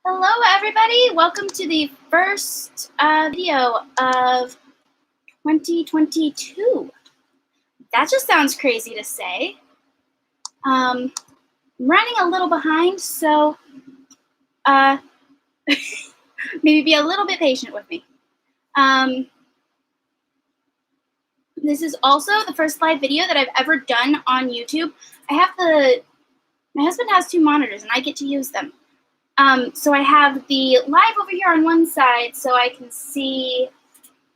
Hello, everybody. Welcome to the first video of 2022. That just sounds crazy to say. I'm running a little behind, so maybe be a little bit patient with me. This is also the first live video that I've ever done on YouTube. My husband has two monitors, and I get to use them. So I have the live over here on one side so I can see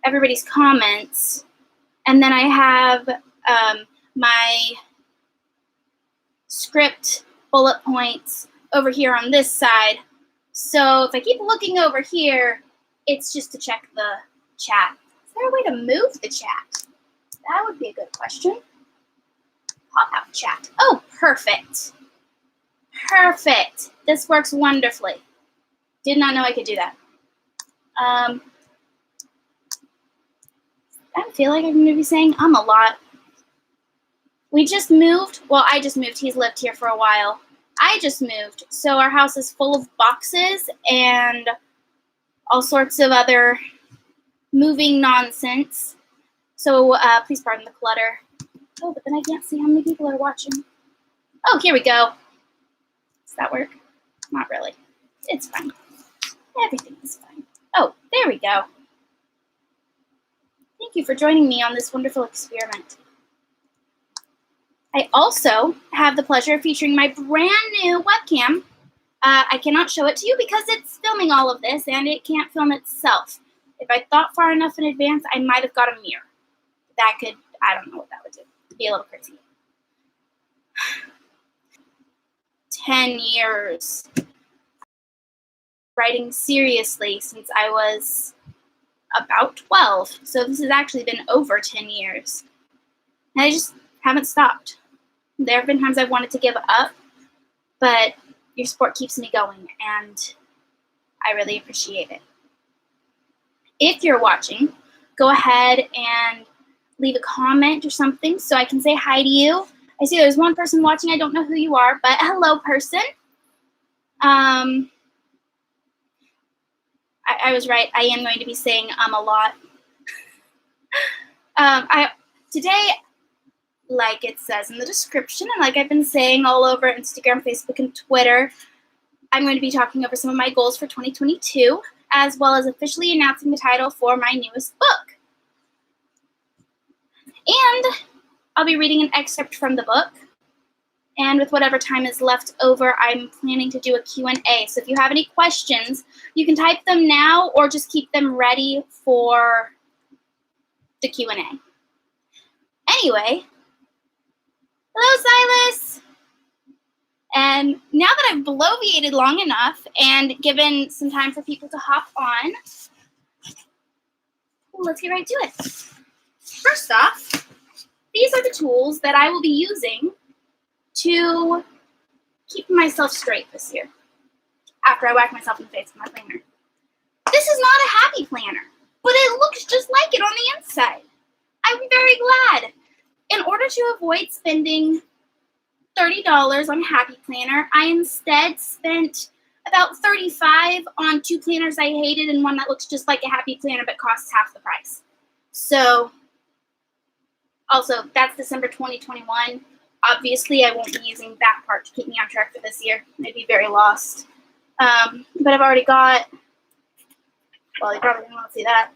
everybody's comments. And then I have my script bullet points over here on this side. So if I keep looking over here, it's just to check the chat. Is there a way to move the chat? That would be a good question. Pop out chat. Oh, perfect. Perfect. This works wonderfully. Did not know I could do that. I feel like I'm going to be saying a lot. We just moved. Well, I just moved. He's lived here for a while. I just moved. So our house is full of boxes and all sorts of other moving nonsense. So please pardon the clutter. Oh, but then I can't see how many people are watching. Oh, here we go. Does that work? Not really. It's fine. Everything is fine. Oh, there we go. Thank you for joining me on this wonderful experiment. I also have the pleasure of featuring my brand new webcam. I cannot show it to you because it's filming all of this and it can't film itself. If I thought far enough in advance, I might have got a mirror. That could, I don't know what that would do. It'd be a little crazy. 10 years. Writing seriously since I was about 12. So this has actually been over 10 years. And I just haven't stopped. There have been times I've wanted to give up, but your support keeps me going, and I really appreciate it. If you're watching, go ahead and leave a comment or something so I can say hi to you. I see there's one person watching. I don't know who you are, but hello, person. I was right. I am going to be saying a lot. Today, like it says in the description, and like I've been saying all over Instagram, Facebook, and Twitter, I'm going to be talking over some of my goals for 2022, as well as officially announcing the title for my newest book. And I'll be reading an excerpt from the book. And with whatever time is left over, I'm planning to do a Q&A. So if you have any questions, you can type them now or just keep them ready for the Q&A. Anyway, hello, Silas. And now that I've bloviated long enough and given some time for people to hop on, let's get right to it. First off, these are the tools that I will be using to keep myself straight this year after I whack myself in the face with my planner. This is not a happy planner, but it looks just like it on the inside. I'm very glad. In order to avoid spending $30 on Happy Planner, I instead spent about $35 on two planners I hated and one that looks just like a Happy Planner but costs half the price. So, also, that's December 2021. Obviously, I won't be using that part to keep me on track for this year. I'd be very lost. But I've already got, well, you probably didn't want to see that.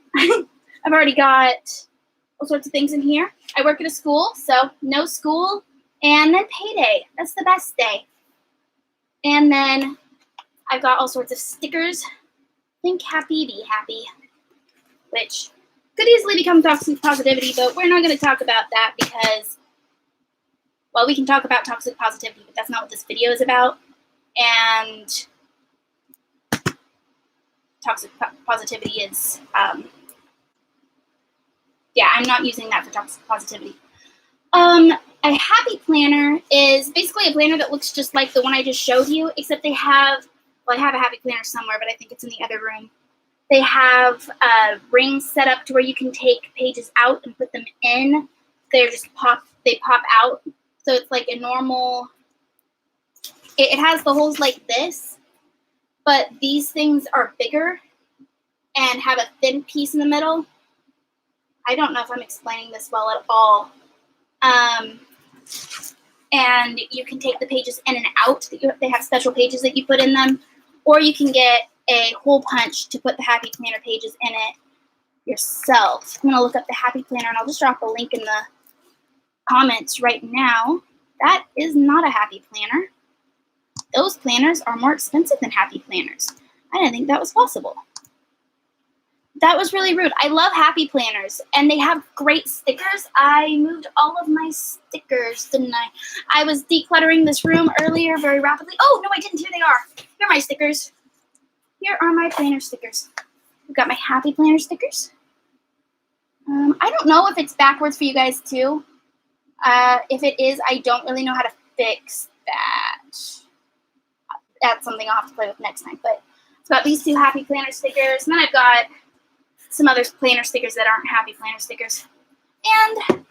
I've already got all sorts of things in here. I work at a school, so no school, and then payday. That's the best day. And then I've got all sorts of stickers. Think happy, be happy, which could easily become toxic positivity, but we're not going to talk about that because, well, we can talk about toxic positivity, but that's not what this video is about. And toxic positivity is, yeah, I'm not using that for toxic positivity. A Happy Planner is basically a planner that looks just like the one I just showed you, except they have, well, I have a Happy Planner somewhere, but I think it's in the other room. They have rings set up to where you can take pages out and put them in. They pop out. So it's like a normal, it has the holes like this, but these things are bigger and have a thin piece in the middle. I don't know if I'm explaining this well at all. And you can take the pages in and out. They have special pages that you put in them. Or you can get a hole punch to put the Happy Planner pages in it yourself. I'm going to look up the Happy Planner, and I'll just drop a link in the comments right now. That is not a Happy Planner. Those planners are more expensive than Happy Planners. I didn't think that was possible. That was really rude. I love Happy Planners, and they have great stickers. I moved all of my stickers, didn't I? I was decluttering this room earlier very rapidly. Oh, no, I didn't. Here they are. Here are my stickers. Here are my planner stickers. I've got my Happy Planner stickers. I don't know if it's backwards for you guys, too. If it is, I don't really know how to fix that. That's something I'll have to play with next time. But I've got these two Happy Planner stickers, and then I've got some other planner stickers that aren't Happy Planner stickers. And,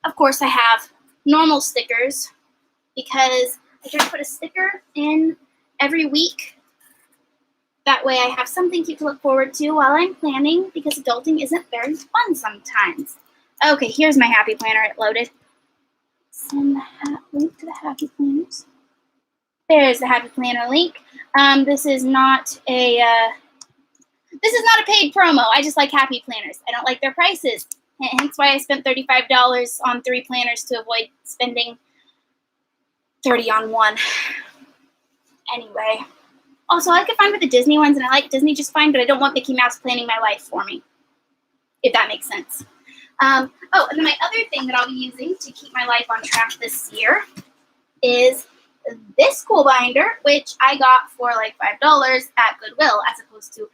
of course, I have normal stickers because I try to put a sticker in every week. That way I have something cute to look forward to while I'm planning, because adulting isn't very fun sometimes. Okay, here's my Happy Planner. It loaded. Send the link to the Happy Planners. There's the Happy Planner link. This is not a paid promo. I just like Happy Planners. I don't like their prices. Hence why I spent $35 on 3 planners to avoid spending $30 on one. Anyway. Also, I could find with the Disney ones, and I like Disney just fine, but I don't want Mickey Mouse planning my life for me, if that makes sense. Oh, and then my other thing that I'll be using to keep my life on track this year is this cool binder, which I got for like $5 at Goodwill, as opposed to,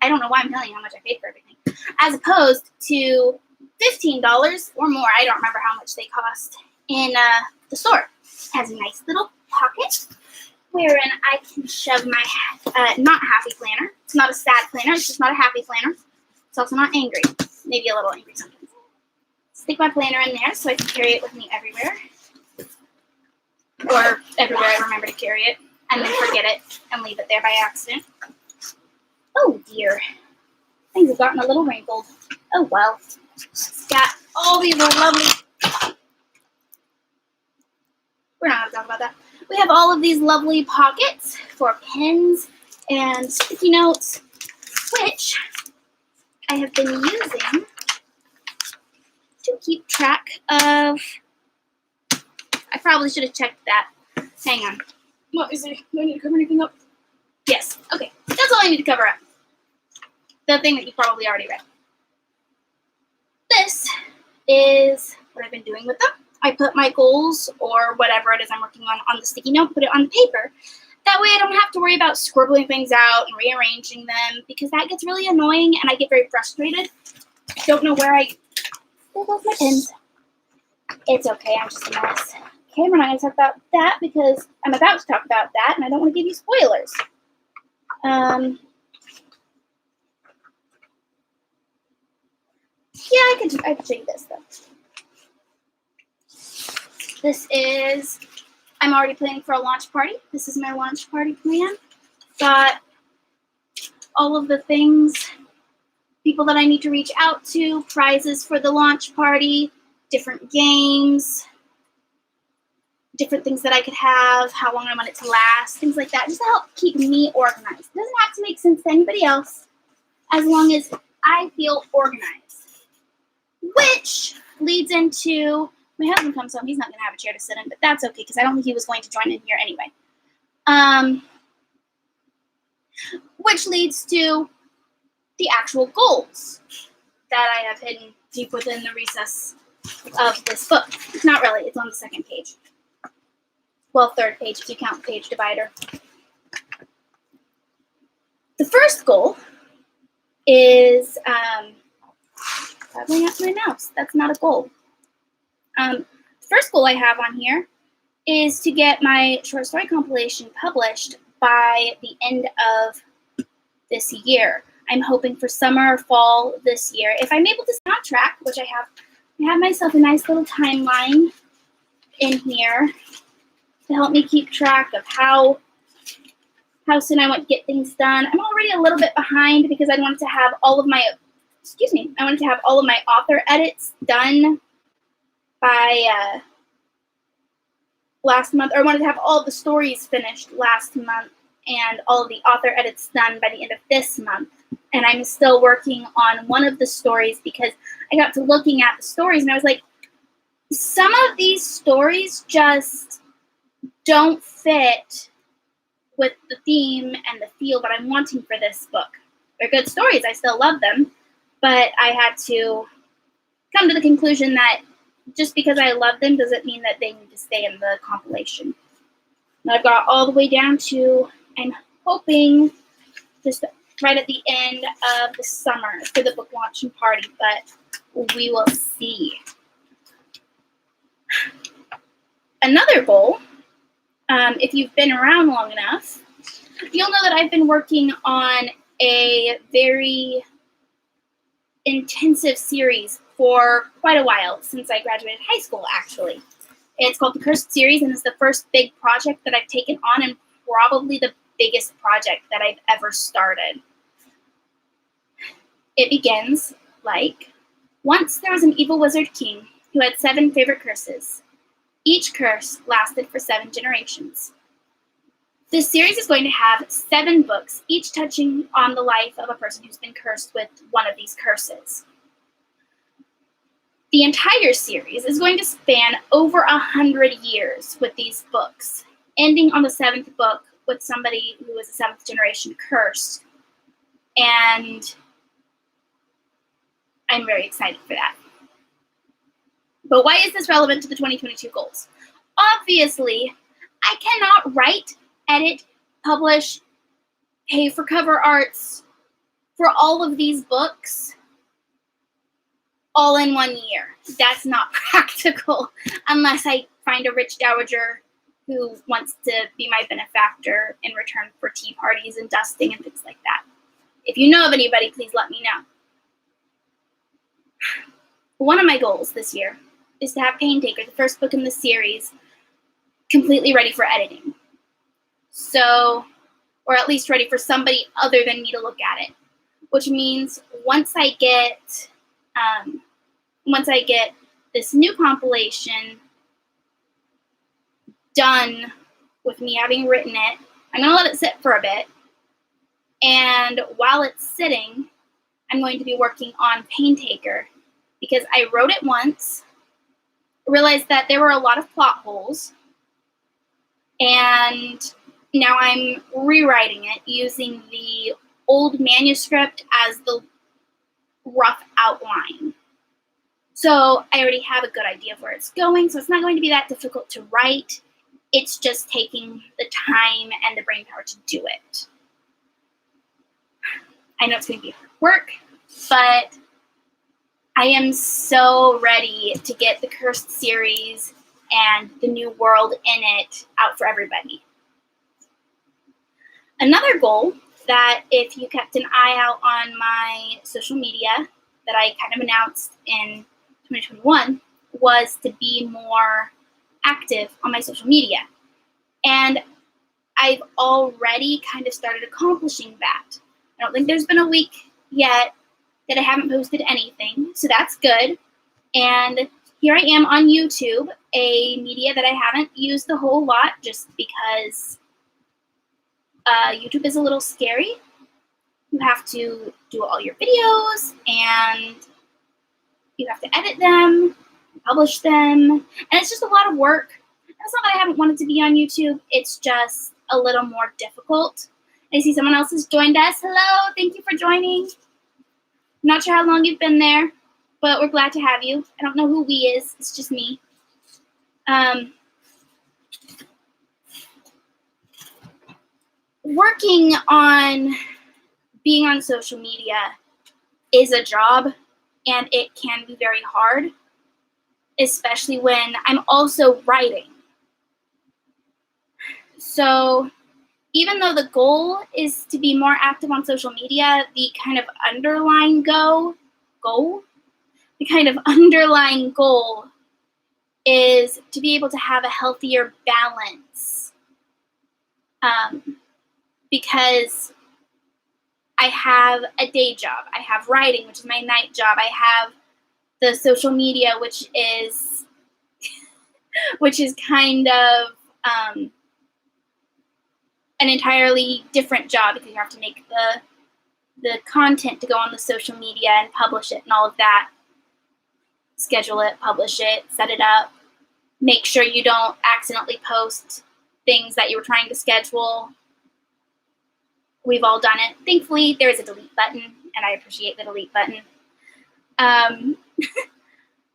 I don't know why I'm telling you how much I paid for everything, as opposed to $15 or more. I don't remember how much they cost in the store. It has a nice little pocket wherein I can shove my not happy planner. It's not a sad planner. It's just not a happy planner. It's also not angry. Maybe a little angry sometimes. Stick my planner in there so I can carry it with me everywhere. Or everywhere I remember to carry it, and then forget it and leave it there by accident. Oh dear. Things have gotten a little wrinkled. Oh well. It's got all these lovely... We're not going to talk about that. We have all of these lovely pockets for pens and sticky notes, which I have been using to keep track of... I probably should have checked that. Hang on. What is it? Do I need to cover anything up? Yes. Okay. That's all I need to cover up. The thing that you probably already read. This is what I've been doing with them. I put my goals or whatever it is I'm working on the sticky note, put it on the paper. That way I don't have to worry about scribbling things out and rearranging them, because that gets really annoying and I get very frustrated. I don't know where there goes my pens. It's okay, I'm just a mess. Okay, we're not going to talk about that because I'm about to talk about that and I don't want to give you spoilers. Yeah, I could show you this though. This is, I'm already planning for a launch party. This is my launch party plan. Got all of the things, people that I need to reach out to, prizes for the launch party, different games, different things that I could have, how long I want it to last, things like that, just to help keep me organized. It doesn't have to make sense to anybody else, as long as I feel organized. Which leads into, my husband comes home, he's not going to have a chair to sit in, but that's okay, because I don't think he was going to join in here anyway. Which leads to the actual goals that I have hidden deep within the recess of this book. Not really, it's on the second page. Well, third page if you count the page divider. The first goal is, traveling up my mouse. That's not a goal. The first goal I have on here is to get my short story compilation published by the end of this year. I'm hoping for summer or fall this year. If I'm able to stay on track, which I have myself a nice little timeline in here to help me keep track of how how soon I want to get things done. I'm already a little bit behind because I wanted to have all of my, author edits done by last month, or I wanted to have all of the stories finished last month and all of the author edits done by the end of this month. And I'm still working on one of the stories because I got to looking at the stories and I was like, some of these stories just don't fit with the theme and the feel that I'm wanting for this book. They're good stories. I still love them. But I had to come to the conclusion that just because I love them doesn't mean that they need to stay in the compilation. And I've got all the way down to, I'm hoping, just right at the end of the summer for the book launch and party, but we will see. Another goal, if you've been around long enough, you'll know that I've been working on a very intensive series for quite a while, since I graduated high school, actually. It's called the Cursed Series, and it's the first big project that I've taken on, and probably the biggest project that I've ever started. It begins like, once there was an evil wizard king who had 7 favorite curses. Each curse lasted for 7 generations. This series is going to have 7 books, each touching on the life of a person who's been cursed with one of these curses. The entire series is going to span over 100 years with these books, ending on the 7th book with somebody who is a 7th generation curse. And I'm very excited for that. But why is this relevant to the 2022 goals? Obviously, I cannot write, edit, publish, pay for cover arts for all of these books all in 1 year. That's not practical unless I find a rich dowager who wants to be my benefactor in return for tea parties and dusting and things like that. If you know of anybody, please let me know. One of my goals this year is to have Paintaker, the first book in the series, completely ready for editing. So, or at least ready for somebody other than me to look at it. Which means once I get this new compilation done with me having written it, I'm going to let it sit for a bit. And while it's sitting, I'm going to be working on Paintaker because I wrote it once, realized that there were a lot of plot holes, and now I'm rewriting it using the old manuscript as the rough outline. So I already have a good idea of where it's going, so it's not going to be that difficult to write. It's just taking the time and the brain power to do it. I know it's going to be hard work, but I am so ready to get the Cursed series and the new world in it out for everybody. Another goal that, if you kept an eye out on my social media, that I kind of announced in 2021, was to be more active on my social media. And I've already kind of started accomplishing that. I don't think there's been a week yet that I haven't posted anything, so that's good. And here I am on YouTube, a media that I haven't used a whole lot just because YouTube is a little scary. You have to do all your videos, and you have to edit them, publish them, and it's just a lot of work. It's not that I haven't wanted to be on YouTube, it's just a little more difficult. I see someone else has joined us. Hello, thank you for joining. Not sure how long you've been there, but we're glad to have you. I don't know who we is, it's just me. Working on being on social media is a job, and it can be very hard, especially when I'm also writing. So even though the goal is to be more active on social media, the kind of underlying goal is to be able to have a healthier balance because I have a day job. I have writing, which is my night job. I have the social media, which is kind of an entirely different job, because you have to make the content to go on the social media and publish it and all of that. Schedule it, publish it, set it up. Make sure you don't accidentally post things that you were trying to schedule. We've all done it. Thankfully, there is a delete button, and I appreciate the delete button.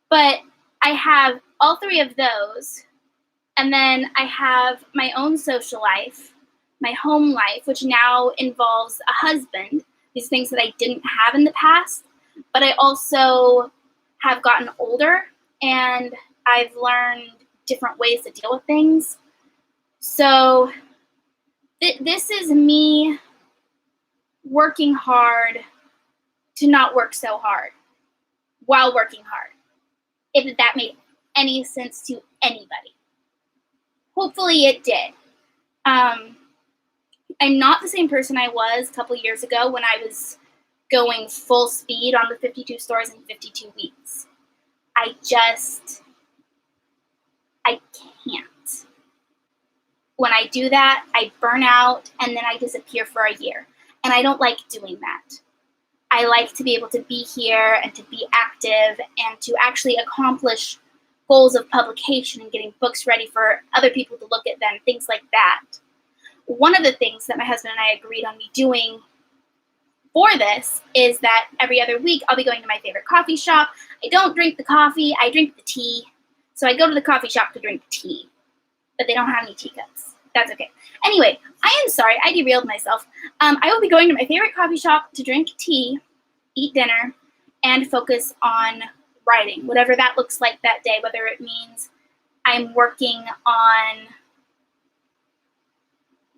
But I have all three of those, and then I have my own social life, my home life, which now involves a husband. These things that I didn't have in the past, but I also have gotten older, and I've learned different ways to deal with things. So this is me working hard to not work so hard while working hard, if that made any sense to anybody. Hopefully it did. I'm not the same person I was a couple years ago when I was going full speed on the 52 stories in 52 weeks. I can't. When I do that, I burn out, and then I disappear for a year. And I don't like doing that. I like to be able to be here and to be active and to actually accomplish goals of publication and getting books ready for other people to look at them, things like that. One of the things that my husband and I agreed on me doing for this is that every other week I'll be going to my favorite coffee shop. I don't drink the coffee, I drink the tea. So I go to the coffee shop to drink tea, but they don't have any teacups. That's okay. Anyway, I am sorry, I derailed myself. I will be going to my favorite coffee shop to drink tea, eat dinner, and focus on writing, whatever that looks like that day, whether it means I'm working on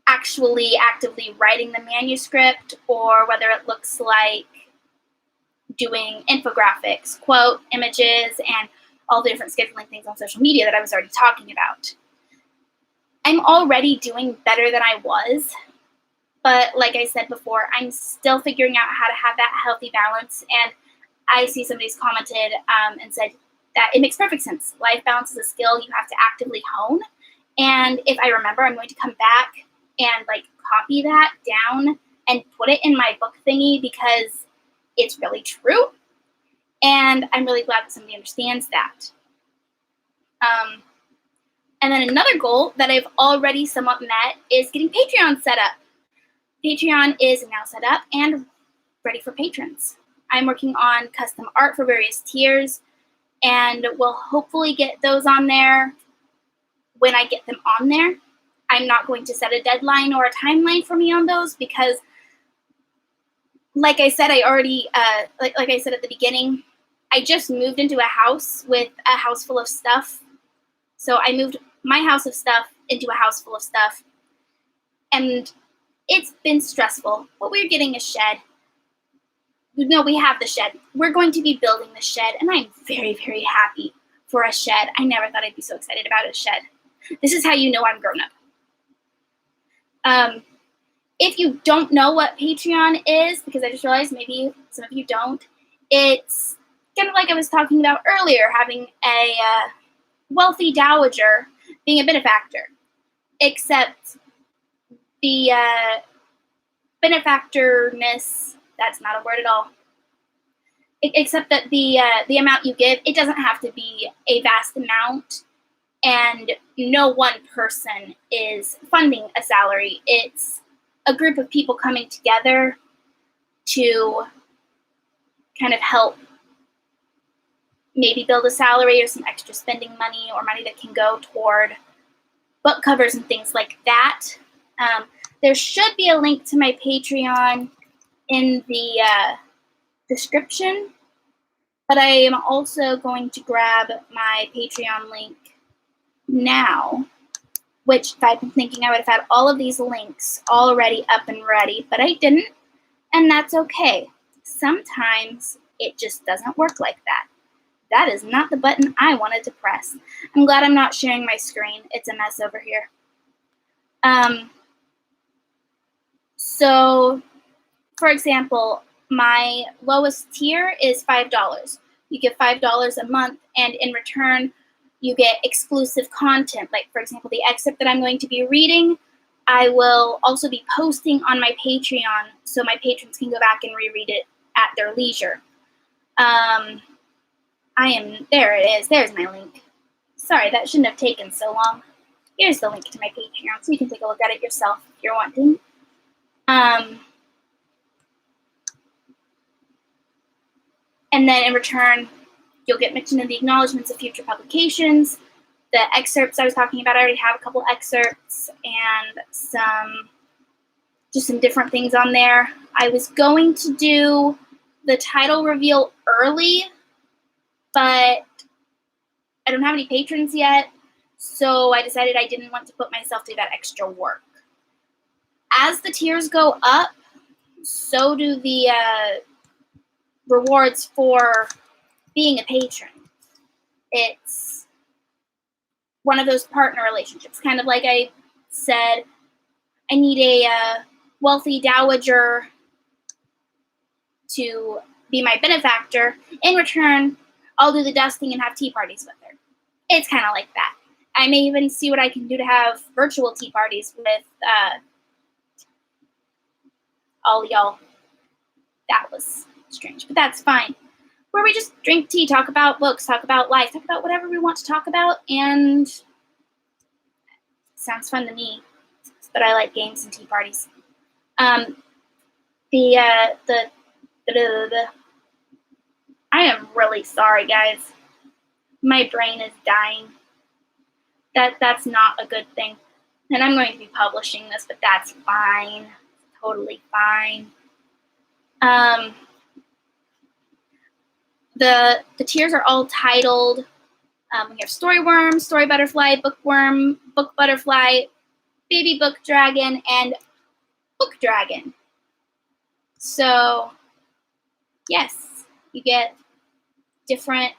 actually actively writing the manuscript, or whether it looks like doing infographics, quote, images, and all the different scheduling things on social media that I was already talking about. I'm already doing better than I was, but like I said before, I'm still figuring out how to have that healthy balance, and I see somebody's commented and said that it makes perfect sense. Life balance is a skill you have to actively hone, and if I remember, I'm going to come back and copy that down and put it in my book thingy, because it's really true, and I'm really glad that somebody understands that. And then another goal that I've already somewhat met is getting Patreon set up. Patreon is now set up and ready for patrons. I'm working on custom art for various tiers, and we'll hopefully get those on there when I get them on there. I'm not going to set a deadline or a timeline for me on those, because like I said, like I said at the beginning, I just moved into a house with a house full of stuff. So I moved my house of stuff into a house full of stuff, and it's been stressful, but we're getting a shed. No, we have the shed. We're going to be building the shed, and I'm very, very happy for a shed. I never thought I'd be so excited about a shed. This is how you know I'm grown up. If you don't know what Patreon is, because I just realized maybe some of you don't, it's kind of like I was talking about earlier, having a wealthy dowager being a benefactor, except the benefactorness, that's not a word at all, except that the amount you give, it doesn't have to be a vast amount, and no one person is funding a salary. It's a group of people coming together to kind of help maybe build a salary or some extra spending money, or money that can go toward book covers and things like that. There should be a link to my Patreon in the description, but I am also going to grab my Patreon link now, which if I'd been thinking, I would have had all of these links already up and ready, but I didn't, and that's okay. Sometimes it just doesn't work like that. That is not the button I wanted to press. I'm glad I'm not sharing my screen. It's a mess over here. So, for example, my lowest tier is $5. You give $5 a month, and in return, you get exclusive content. Like, for example, the excerpt that I'm going to be reading, I will also be posting on my Patreon, so my patrons can go back and reread it at their leisure. There it is. There's my link. Sorry, that shouldn't have taken so long. Here's the link to my Patreon, so you can take a look at it yourself if you're wanting. And then in return, you'll get mentioned in the acknowledgments of future publications. The excerpts I was talking about, I already have a couple excerpts and some different things on there. I was going to do the title reveal early, but I don't have any patrons yet, so I decided I didn't want to put myself through that extra work. As the tiers go up, so do the rewards for being a patron. It's one of those partner relationships. Kind of like I said, I need a wealthy dowager to be my benefactor. In return, I'll do the dusting and have tea parties with her. It's kind of like that. I may even see what I can do to have virtual tea parties with all y'all. That was strange, but that's fine. Where we just drink tea, talk about books, talk about life, talk about whatever we want to talk about, and sounds fun to me. But I like games and tea parties. I am really sorry, guys. My brain is dying. That's not a good thing. And I'm going to be publishing this, but that's fine. Totally fine. The tiers are all titled. We have Story Worm, Story Butterfly, Bookworm, Book Butterfly, Baby Book Dragon, and Book Dragon. So, yes, you get different,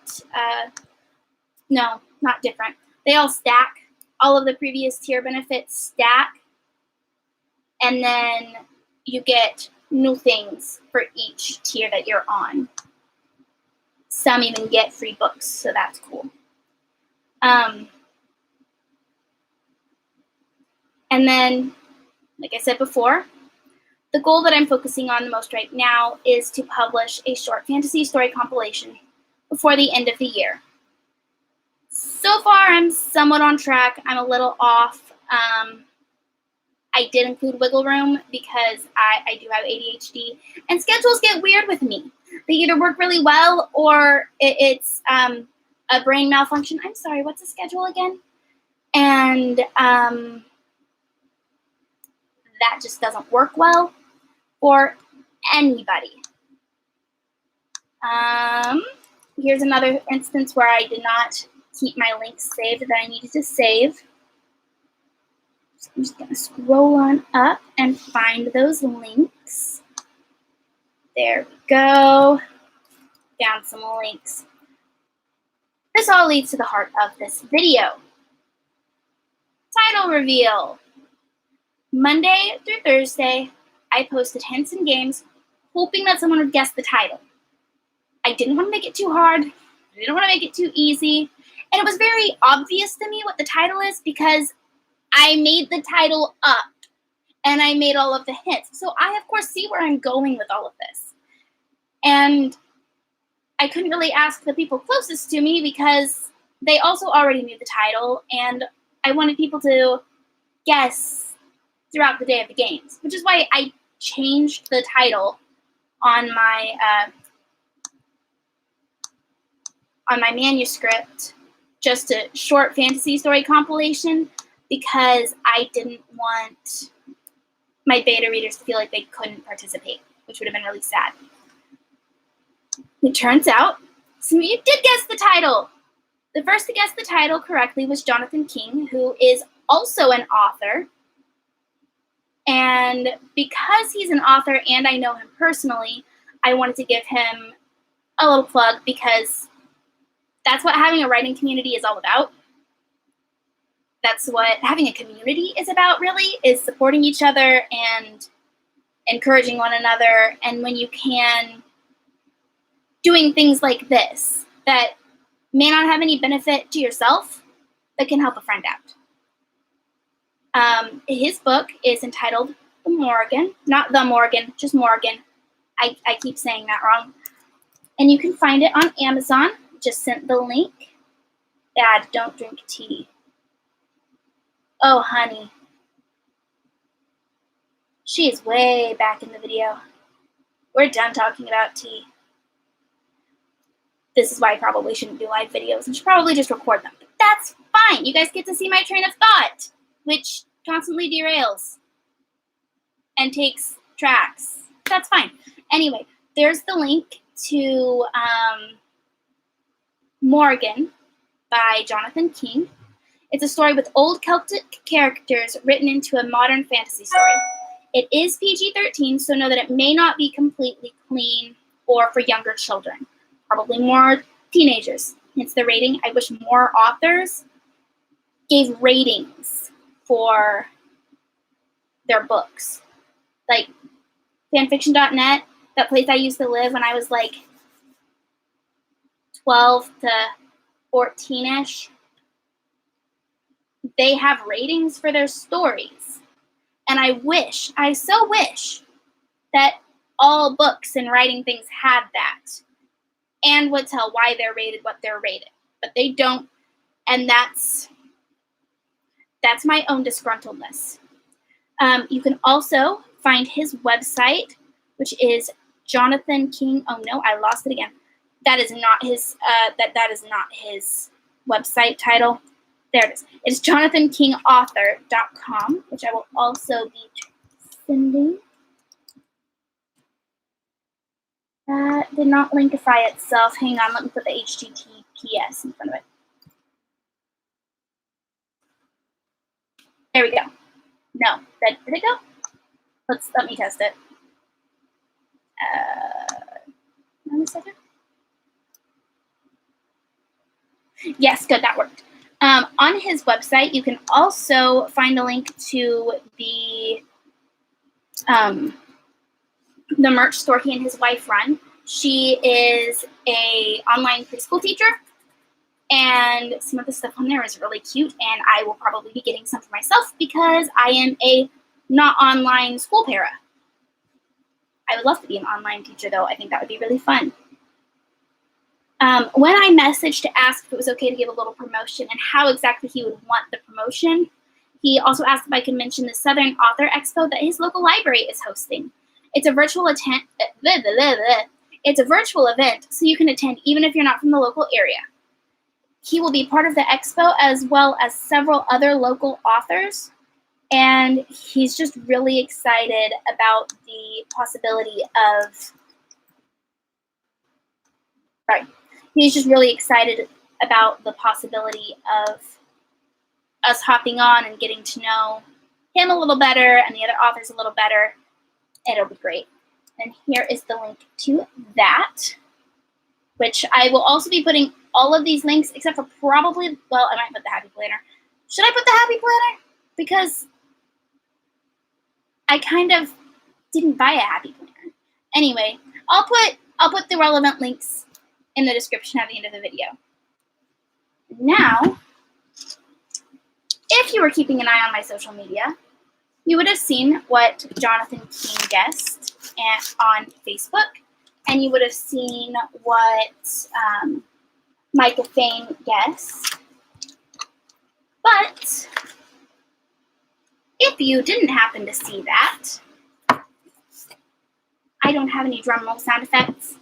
no, not different. They all stack. All of the previous tier benefits stack. And then you get new things for each tier that you're on. Some even get free books, so that's cool. And then, like I said before, the goal that I'm focusing on the most right now is to publish a short fantasy story compilation before the end of the year. So far, I'm somewhat on track. I'm a little off. I did include wiggle room because I do have ADHD, and schedules get weird with me. They either work really well or it's a brain malfunction. I'm sorry, what's a schedule again? And that just doesn't work well for anybody. Here's another instance where I did not keep my links saved that I needed to save. So I'm just going to scroll on up and find those links. There we go. Found some links. This all leads to the heart of this video. Title reveal. Monday through Thursday, I posted hints and games, hoping that someone would guess the title. I didn't want to make it too hard. I didn't want to make it too easy. And it was very obvious to me what the title is because I made the title up and I made all of the hints. So I, of course, see where I'm going with all of this. And I couldn't really ask the people closest to me because they also already knew the title, and I wanted people to guess throughout the day of the games, which is why I changed the title on my manuscript just a short fantasy story compilation, because I didn't want my beta readers to feel like they couldn't participate, which would have been really sad. It turns out some of you did guess the title. The first to guess the title correctly was Jonathan King, who is also an author. And because he's an author and I know him personally, I wanted to give him a little plug because that's what having a writing community is all about. That's what having a community is about, really, is supporting each other and encouraging one another, and when you can, doing things like this that may not have any benefit to yourself, but can help a friend out. His book is entitled The Morgan, not The Morgan, just Morgan. I keep saying that wrong. And you can find it on Amazon. Just sent the link. Dad, don't drink tea. Oh, honey. She is way back in the video. We're done talking about tea. This is why I probably shouldn't do live videos and should probably just record them. But that's fine. You guys get to see my train of thought, which constantly derails and takes tracks. That's fine. Anyway, there's the link to Morgan by Jonathan King. It's a story with old Celtic characters written into a modern fantasy story. It is PG-13, so know that it may not be completely clean or for younger children. Probably more teenagers. Hence the rating. I wish more authors gave ratings for their books. Like fanfiction.net, that place I used to live when I was like 12 to 14-ish. They have ratings for their stories. And I so wish that all books and writing things had that and would tell why they're rated what they're rated. But they don't, and that's my own disgruntledness. You can also find his website, which is Jonathan King. Oh no, I lost it again. That is not his. That is not his website title. There it is. It's jonathankingauthor.com, which I will also be sending. That did not linkify itself. Hang on, let me put the HTTPS in front of it. There we go. No, did it go? Let me test it. Wait a second. Yes, good, that worked. On his website, you can also find a link to the merch store he and his wife run. She is a online preschool teacher, and some of the stuff on there is really cute, and I will probably be getting some for myself because I am a not online school para. I would love to be an online teacher, though. I think that would be really fun. When I messaged to ask if it was okay to give a little promotion and how exactly he would want the promotion, he also asked if I could mention the Southern Author Expo that his local library is hosting. It's a virtual It's a virtual event, so you can attend even if you're not from the local area. He will be part of the expo as well as several other local authors, and he's just really excited about the possibility of He's just really excited about the possibility of us hopping on and getting to know him a little better and the other authors a little better. It'll be great. And here is the link to that, which I will also be putting all of these links, except for probably, well, I might put the Happy Planner. Should I put the Happy Planner? Because I kind of didn't buy a Happy Planner. Anyway, I'll put the relevant links in the description at the end of the video. Now, if you were keeping an eye on my social media, you would have seen what Jonathan King guessed on Facebook, and you would have seen what Micah Fain guessed. But if you didn't happen to see that, I don't have any drum roll sound effects.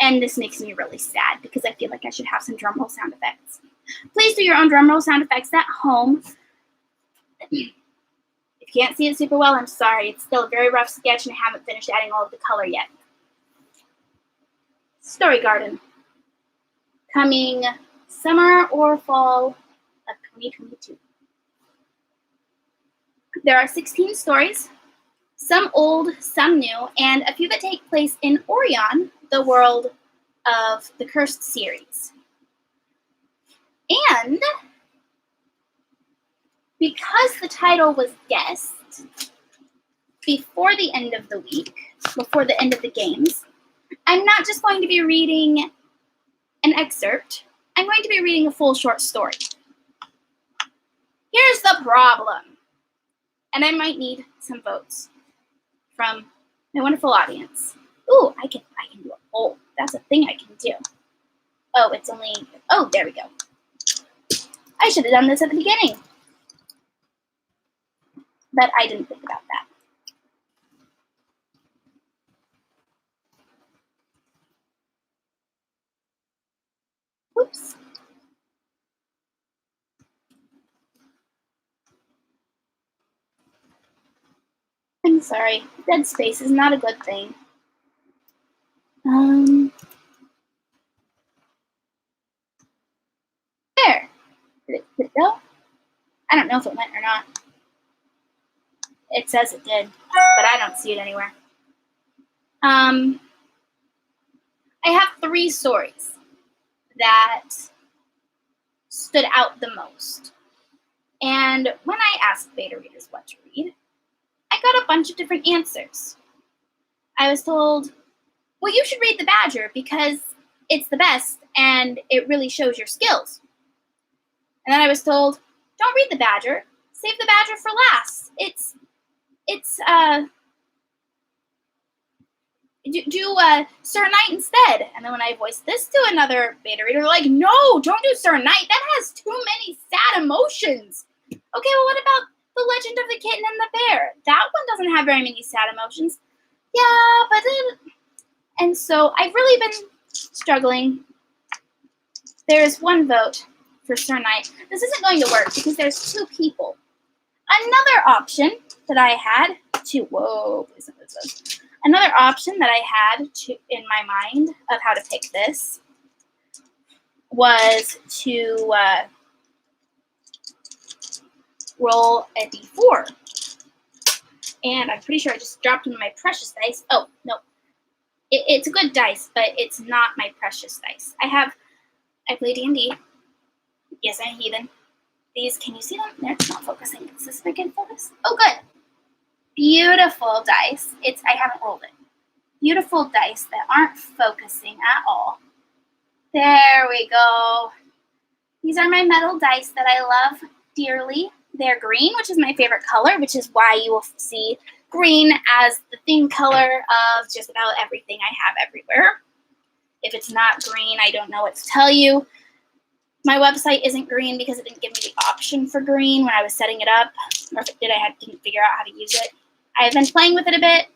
And this makes me really sad because I feel like I should have some drum roll sound effects. Please do your own drum roll sound effects at home. If you can't see it super well, I'm sorry. It's still a very rough sketch and I haven't finished adding all of the color yet. Story Garden. Coming summer or fall of 2022. There are 16 stories, some old, some new, and a few that take place in Orion, the world of the Cursed series. And because the title was guessed, before the end of the week, before the end of the games, I'm not just going to be reading an excerpt. I'm going to be reading a full short story. Here's the problem. And I might need some votes from my wonderful audience. Ooh, I can do a poll. That's a thing I can do. Oh, there we go. I should have done this at the beginning. But I didn't think about that. Oops. I'm sorry. Dead space is not a good thing. There. Did it go? I don't know if it went or not. It says it did, but I don't see it anywhere. I have 3 stories that stood out the most. And when I asked beta readers what to read, I got a bunch of different answers. I was told, well, you should read The Badger because it's the best and it really shows your skills. And then I was told, don't read The Badger, save The Badger for last. Do Sir Knight instead. And then when I voiced this to another beta reader, they're like, no, don't do Sir Knight. That has too many sad emotions. Okay, well, what about The Legend of the Kitten and the Bear? That one doesn't have very many sad emotions. Yeah, but and so I've really been struggling. There's 1 vote for Sir Knight. This isn't going to work because there's 2 people. Another option that I had Another option that I had in my mind of how to pick this was to roll a d4. And I'm pretty sure I just dropped in my precious dice. Oh, no. It's a good dice, but it's not my precious dice. I play D&D. Yes, I'm a heathen. These, can you see them? They're not focusing. Is this if I can focus? Oh, good. Beautiful dice. I haven't rolled it. Beautiful dice that aren't focusing at all. There we go. These are my metal dice that I love dearly. They're green, which is my favorite color, which is why you will see green as the theme color of just about everything I have everywhere. If it's not green, I don't know what to tell you. My website isn't green because it didn't give me the option for green when I was setting it up. Or if it did, didn't figure out how to use it. I've been playing with it a bit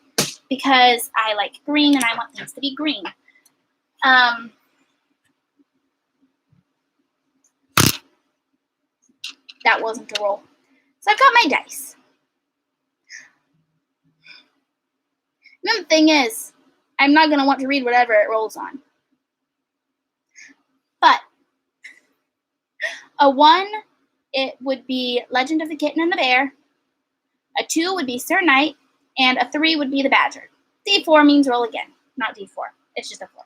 because I like green and I want things to be green. That wasn't a roll. So I've got my dice. And the thing is, I'm not going to want to read whatever it rolls on. But a 1, it would be Legend of the Kitten and the Bear. A 2 would be Sir Knight. And a 3 would be The Badger. D4 means roll again, not D4. It's just a 4.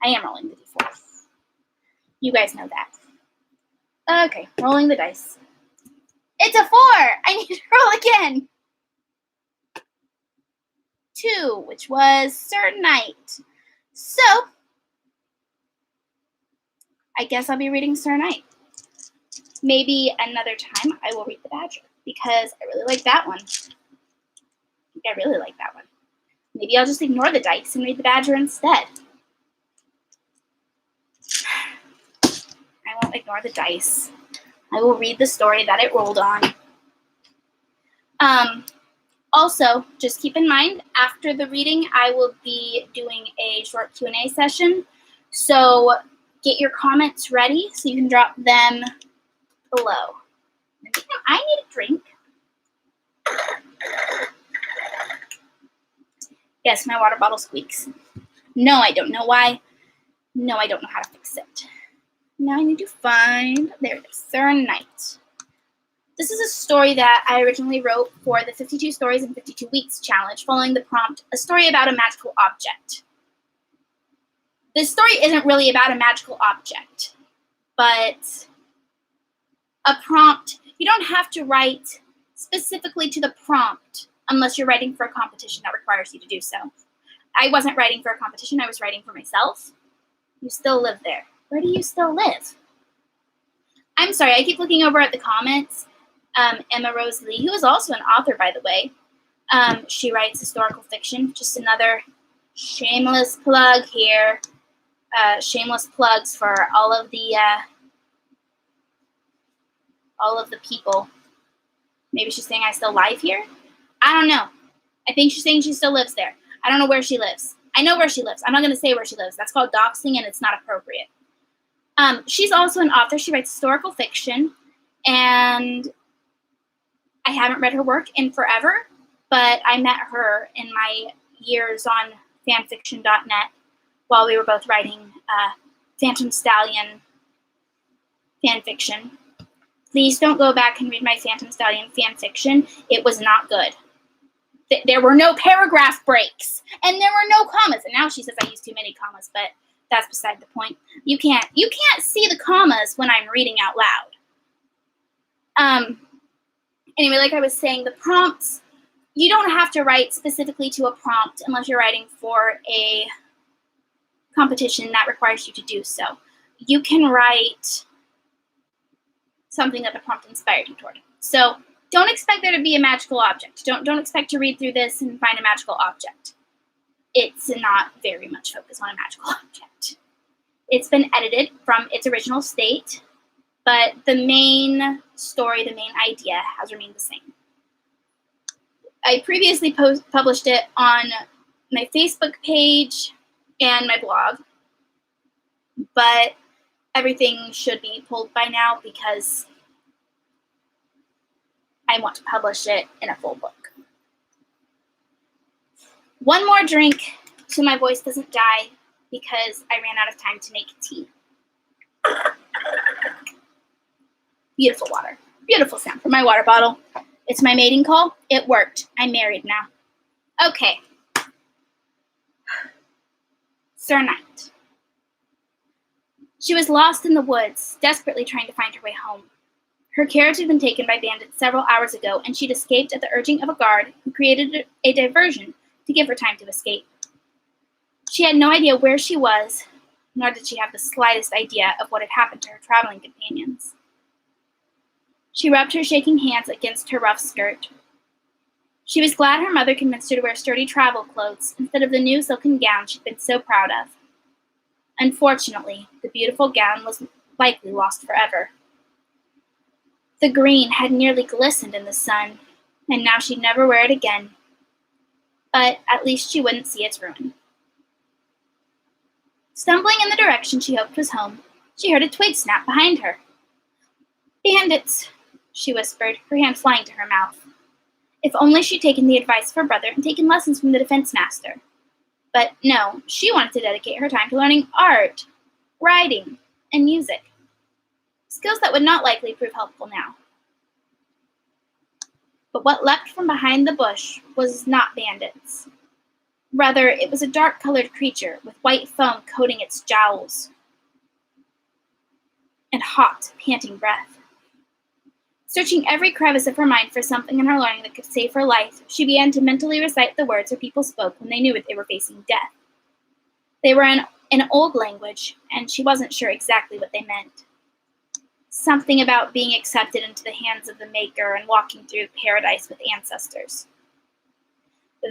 I am rolling the D4. You guys know that. Okay, rolling the dice. It's a 4! I need to roll again. 2, which was Sir Knight. So, I guess I'll be reading Sir Knight. Maybe another time I will read The Badger because I really like that one. I really like that one. Maybe I'll just ignore the dice and read The Badger instead. I won't ignore the dice. I will read the story that it rolled on. Also, just keep in mind, after the reading, I will be doing a short Q&A session. So get your comments ready so you can drop them below. I need a drink. Yes, my water bottle squeaks. No, I don't know why. No, I don't know how to fix it. Now I need to find, there it is, Sir Knight. This is a story that I originally wrote for the 52 Stories in 52 Weeks challenge, following the prompt, a story about a magical object. This story isn't really about a magical object, but a prompt. You don't have to write specifically to the prompt unless you're writing for a competition that requires you to do so. I wasn't writing for a competition. I was writing for myself. You still live there. Where do you still live? I'm sorry, I keep looking over at the comments. Emma Rose Lee, who is also an author, by the way. She writes historical fiction. Just another shameless plug here. Shameless plugs for all of the people. Maybe she's saying I still live here? I don't know. I think she's saying she still lives there. I don't know where she lives. I know where she lives. I'm not going to say where she lives. That's called doxing, and it's not appropriate. She's also an author. She writes historical fiction, and I haven't read her work in forever, but I met her in my years on fanfiction.net while we were both writing Phantom Stallion fanfiction. Please don't go back and read my Phantom Stallion fanfiction. It was not good. There were no paragraph breaks, and there were no commas. And now she says I use too many commas, but that's beside the point. You can't see the commas when I'm reading out loud. Anyway, like I was saying, the prompts, you don't have to write specifically to a prompt unless you're writing for a competition that requires you to do so. You can write something that the prompt inspired you toward. So don't expect there to be a magical object. Don't expect to read through this and find a magical object. It's not very much focused on a magical object. It's been edited from its original state, but the main story, the main idea has remained the same. I previously published it on my Facebook page and my blog, but everything should be pulled by now because I want to publish it in a full book. One more drink so my voice doesn't die because I ran out of time to make tea. Beautiful water. Beautiful sound from my water bottle. It's my mating call. It worked. I'm married now. Okay. Sir Knight. She was lost in the woods, desperately trying to find her way home. Her carriage had been taken by bandits several hours ago, and she'd escaped at the urging of a guard who created a diversion to give her time to escape. She had no idea where she was, nor did she have the slightest idea of what had happened to her traveling companions. She rubbed her shaking hands against her rough skirt. She was glad her mother convinced her to wear sturdy travel clothes instead of the new silken gown she'd been so proud of. Unfortunately, the beautiful gown was likely lost forever. The green had nearly glistened in the sun, and now she'd never wear it again. But at least she wouldn't see its ruin. Stumbling in the direction she hoped was home, she heard a twig snap behind her. "Bandits," she whispered, her hand flying to her mouth. If only she'd taken the advice of her brother and taken lessons from the defense master. But no, she wanted to dedicate her time to learning art, writing, and music. Skills that would not likely prove helpful now. But what leapt from behind the bush was not bandits. Rather, it was a dark-colored creature with white foam coating its jowls and hot, panting breath. Searching every crevice of her mind for something in her learning that could save her life, she began to mentally recite the words her people spoke when they knew they were facing death. They were in an old language, and she wasn't sure exactly what they meant. Something about being accepted into the hands of the Maker and walking through paradise with ancestors.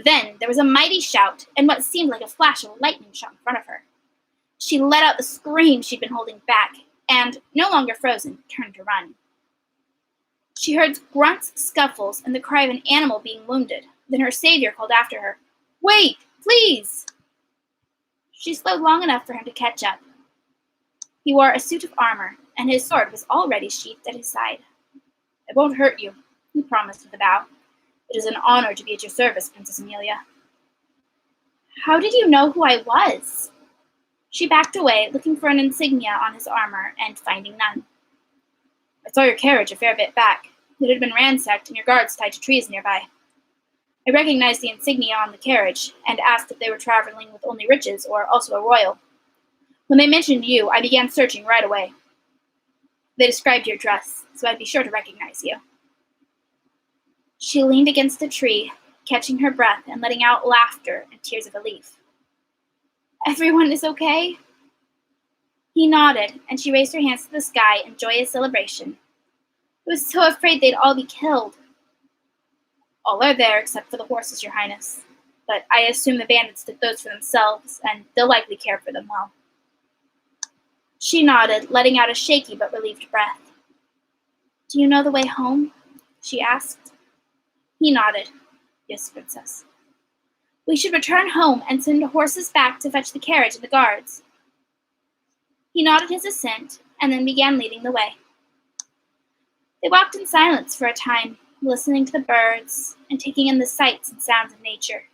Then there was a mighty shout, and what seemed like a flash of lightning shot in front of her. She let out the scream she'd been holding back, and, no longer frozen, turned to run. She heard grunts, scuffles, and the cry of an animal being wounded. Then her savior called after her, "Wait, please!" She slowed long enough for him to catch up. He wore a suit of armor, and his sword was already sheathed at his side. "I won't hurt you," he promised with a bow. "It is an honor to be at your service, Princess Amelia." "How did you know who I was?" She backed away, looking for an insignia on his armor, and finding none. "I saw your carriage a fair bit back. It had been ransacked and your guards tied to trees nearby. I recognized the insignia on the carriage, and asked if they were traveling with only riches or also a royal. When they mentioned you, I began searching right away. They described your dress, so I'd be sure to recognize you." She leaned against a tree, catching her breath and letting out laughter and tears of relief. "Everyone is okay?" He nodded, and she raised her hands to the sky in joyous celebration. "I was so afraid they'd all be killed." "All are there except for the horses, Your Highness. But I assume the bandits took those for themselves, and they'll likely care for them well." She nodded, letting out a shaky but relieved breath. "Do you know the way home?" she asked. He nodded. "Yes, Princess." "We should return home and send horses back to fetch the carriage and the guards." He nodded his assent, and then began leading the way. They walked in silence for a time, listening to the birds and taking in the sights and sounds of nature.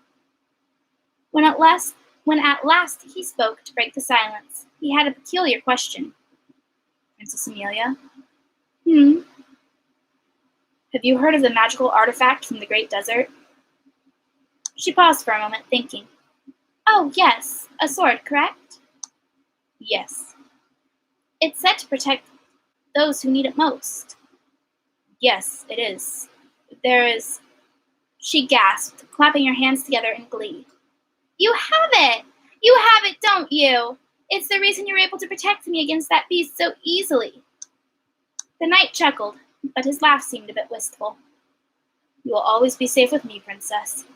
When at last he spoke to break the silence, he had a peculiar question. "Princess Amelia?" "Have you heard of the magical artifact from the Great Desert?" She paused for a moment, thinking. "Oh, yes, a sword, correct?" "Yes." "It's said to protect those who need it most." "Yes, it is. There is—" She gasped, clapping her hands together in glee. "You have it! You have it, don't you? It's the reason you're able to protect me against that beast so easily." The knight chuckled, but his laugh seemed a bit wistful. "You will always be safe with me, Princess."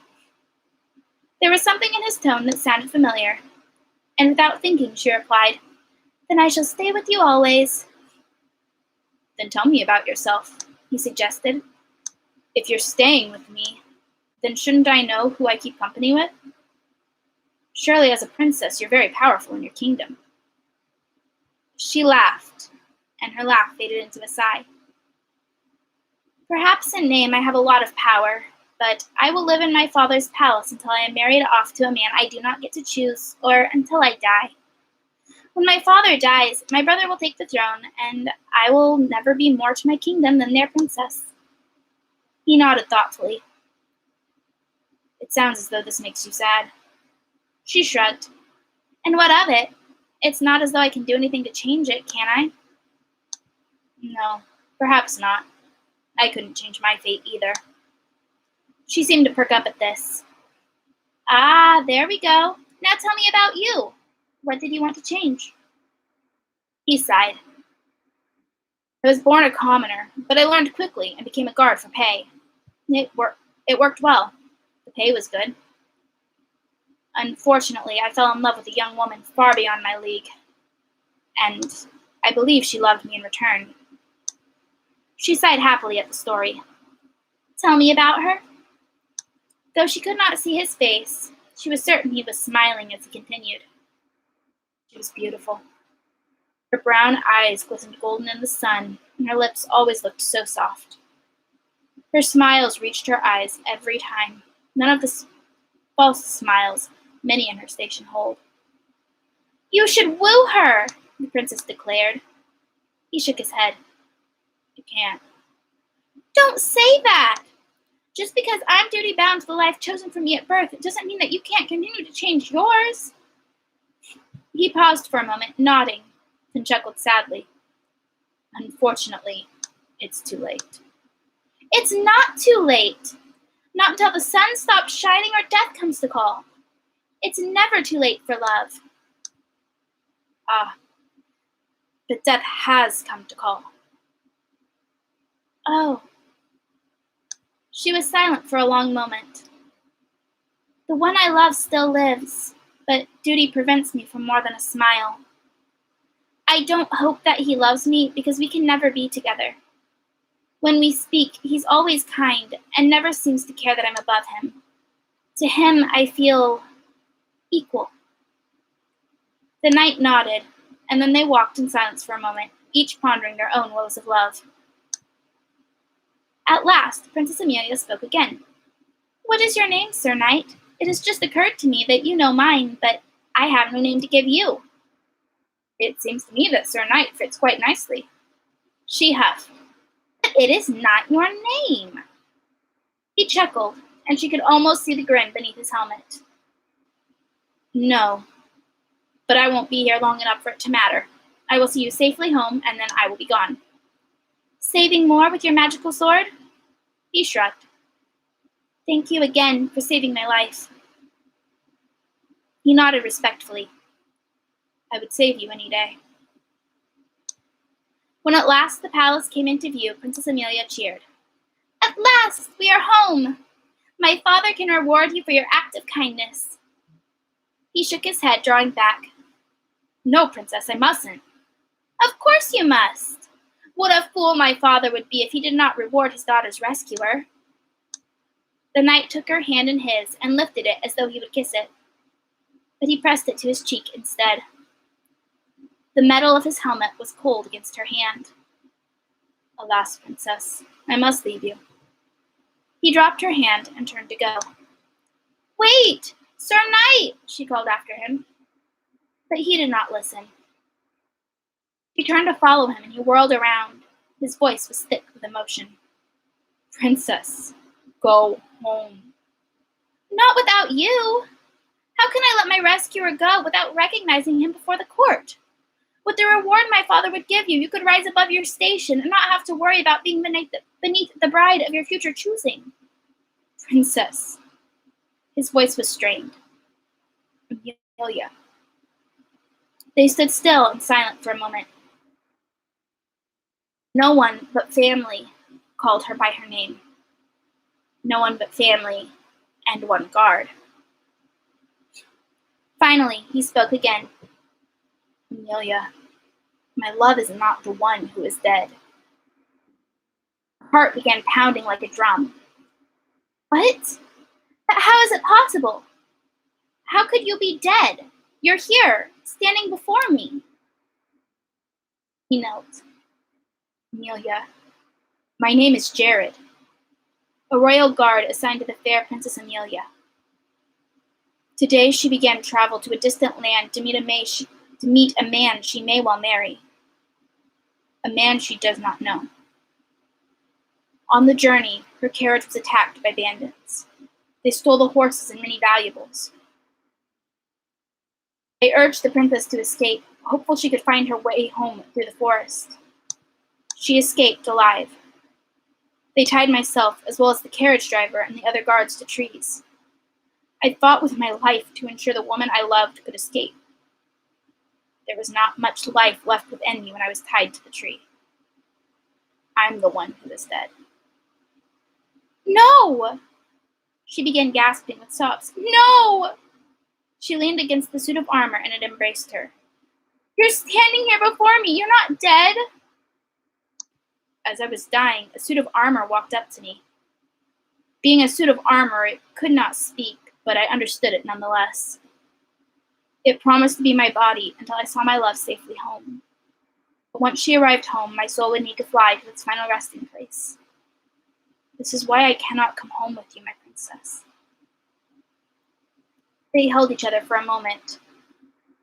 There was something in his tone that sounded familiar, and without thinking, she replied, "Then I shall stay with you always." "Then tell me about yourself," he suggested. "If you're staying with me, then shouldn't I know who I keep company with? Surely as a princess you're very powerful in your kingdom." She laughed, and her laugh faded into a sigh. "Perhaps in name I have a lot of power, but I will live in my father's palace until I am married off to a man I do not get to choose, or until I die. When my father dies, my brother will take the throne, and I will never be more to my kingdom than their princess." He nodded thoughtfully. "It sounds as though this makes you sad." She shrugged. "And what of it? It's not as though I can do anything to change it, can I?" "No, perhaps not. I couldn't change my fate either." She seemed to perk up at this. "Ah, there we go. Now tell me about you. What did you want to change?" He sighed. "I was born a commoner, but I learned quickly and became a guard for pay. It worked well. The pay was good. Unfortunately, I fell in love with a young woman far beyond my league, and I believe she loved me in return." She sighed happily at the story. "Tell me about her." Though she could not see his face, she was certain he was smiling as he continued. She was beautiful. Her brown eyes glistened golden in the sun, and her lips always looked so soft. Her smiles reached her eyes every time, none of the false smiles many in her station hold. "You should woo her," the princess declared. He shook his head. "You can't." "Don't say that! Just because I'm duty-bound to the life chosen for me at birth, it doesn't mean that you can't continue to change yours." He paused for a moment, nodding, then chuckled sadly. "Unfortunately, it's too late." "It's not too late. Not until the sun stops shining or death comes to call. It's never too late for love." "Ah, but death has come to call." "Oh." She was silent for a long moment. "The one I love still lives, but duty prevents me from more than a smile. I don't hope that he loves me because we can never be together. When we speak, he's always kind and never seems to care that I'm above him. To him, I feel equal." The knight nodded, and then they walked in silence for a moment, each pondering their own woes of love. At last, Princess Amelia spoke again. "What is your name, Sir Knight? It has just occurred to me that you know mine, but I have no name to give you." "It seems to me that Sir Knight fits quite nicely." She huffed. "But it is not your name." He chuckled, and she could almost see the grin beneath his helmet. "No, but I won't be here long enough for it to matter. I will see you safely home, and then I will be gone." "Saving more with your magical sword?" He shrugged. Thank you again for saving my life. He nodded respectfully. I would save you any day. When at last the palace came into view, Princess Amelia cheered. At last, we are home! My father can reward you for your act of kindness. He shook his head, drawing back. No, Princess, I mustn't. Of course you must. What a fool my father would be if he did not reward his daughter's rescuer. The knight took her hand in his and lifted it as though he would kiss it. But he pressed it to his cheek instead. The metal of his helmet was cold against her hand. Alas, Princess, I must leave you. He dropped her hand and turned to go. Wait, Sir Knight, she called after him. But he did not listen. She turned to follow him, and he whirled around. His voice was thick with emotion. Princess, go home. Not without you. How can I let my rescuer go without recognizing him before the court? With the reward my father would give you, you could rise above your station and not have to worry about being beneath the bride of your future choosing. Princess. His voice was strained. Amelia. They stood still and silent for a moment. No one but family called her by her name. No one but family and one guard. Finally, he spoke again. Amelia, my love is not the one who is dead. Her heart began pounding like a drum. What? How is it possible? How could you be dead? You're here, standing before me. He knelt. Amelia, my name is Jared, a royal guard assigned to the fair Princess Amelia. Today she began travel to a distant land to meet a man she may well marry, a man she does not know. On the journey, her carriage was attacked by bandits. They stole the horses and many valuables. They urged the princess to escape, hopeful she could find her way home through the forest. She escaped alive. They tied myself, as well as the carriage driver and the other guards, to trees. I fought with my life to ensure the woman I loved could escape. There was not much life left within me when I was tied to the tree. I'm the one who is dead. No! She began gasping with sobs. No! She leaned against the suit of armor and it embraced her. You're standing here before me. You're not dead. As I was dying, a suit of armor walked up to me. Being a suit of armor, it could not speak, but I understood it nonetheless. It promised to be my body until I saw my love safely home. But once she arrived home, my soul would need to fly to its final resting place. This is why I cannot come home with you, my princess. They held each other for a moment.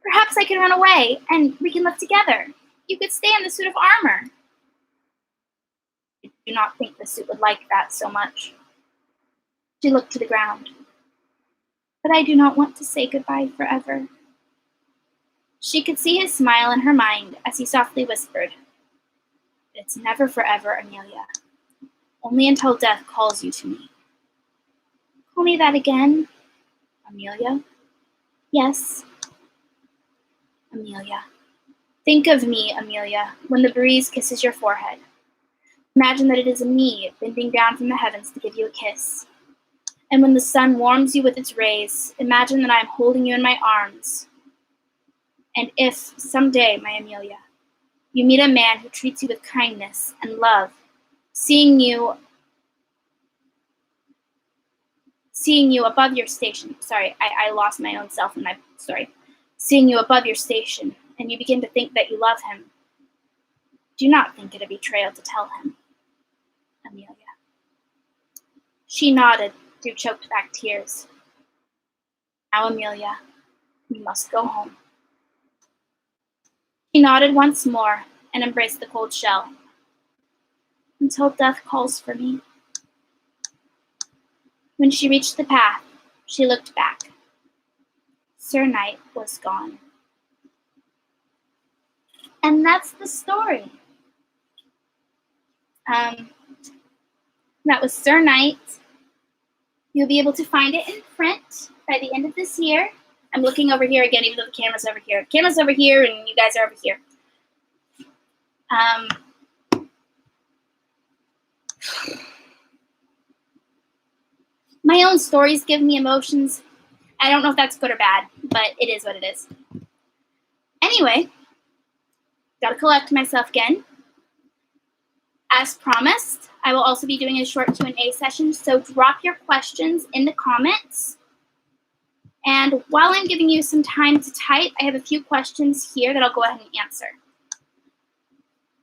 Perhaps I can run away, and we can live together. You could stay in the suit of armor. I do not think the suit would like that so much. She looked to the ground. But I do not want to say goodbye forever. She could see his smile in her mind as he softly whispered, It's never forever, Amelia. Only until death calls you to me. Call me that again. Amelia? Yes. Amelia. Think of me, Amelia, when the breeze kisses your forehead. Imagine that it is me bending down from the heavens to give you a kiss. And when the sun warms you with its rays, imagine that I am holding you in my arms. And if, someday, my Amelia, you meet a man who treats you with kindness and love, seeing you above your station, I lost my own self and seeing you above your station, and you begin to think that you love him, do not think it a betrayal to tell him, Amelia. She nodded through choked back tears. Now, Amelia, you must go home. She nodded once more and embraced the cold shell. Until death calls for me. When she reached the path, she looked back. Sir Knight was gone. And that's the story. That was Sir Knight. You'll be able to find it in print by the end of this year. I'm looking over here again, even though the camera's over here. The camera's over here, and you guys are over here. My own stories give me emotions. I don't know if that's good or bad, but it is what it is. Anyway, gotta collect myself again. As promised, I will also be doing a short Q&A session, so drop your questions in the comments. And while I'm giving you some time to type, I have a few questions here that I'll go ahead and answer.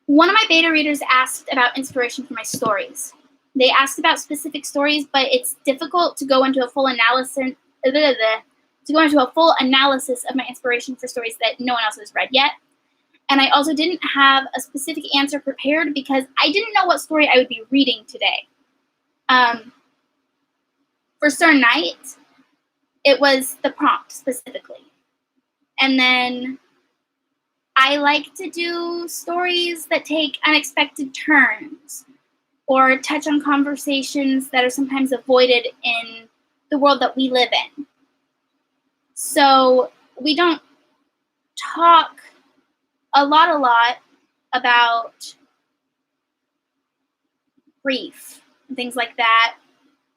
One of my beta readers asked about inspiration for my stories. They asked about specific stories, but it's difficult to go into a full analysis of my inspiration for stories that no one else has read yet. And I also didn't have a specific answer prepared because I didn't know what story I would be reading today. For Sir Knight, it was the prompt specifically. And then I like to do stories that take unexpected turns or touch on conversations that are sometimes avoided in the world that we live in. So we don't talk a lot about grief and things like that.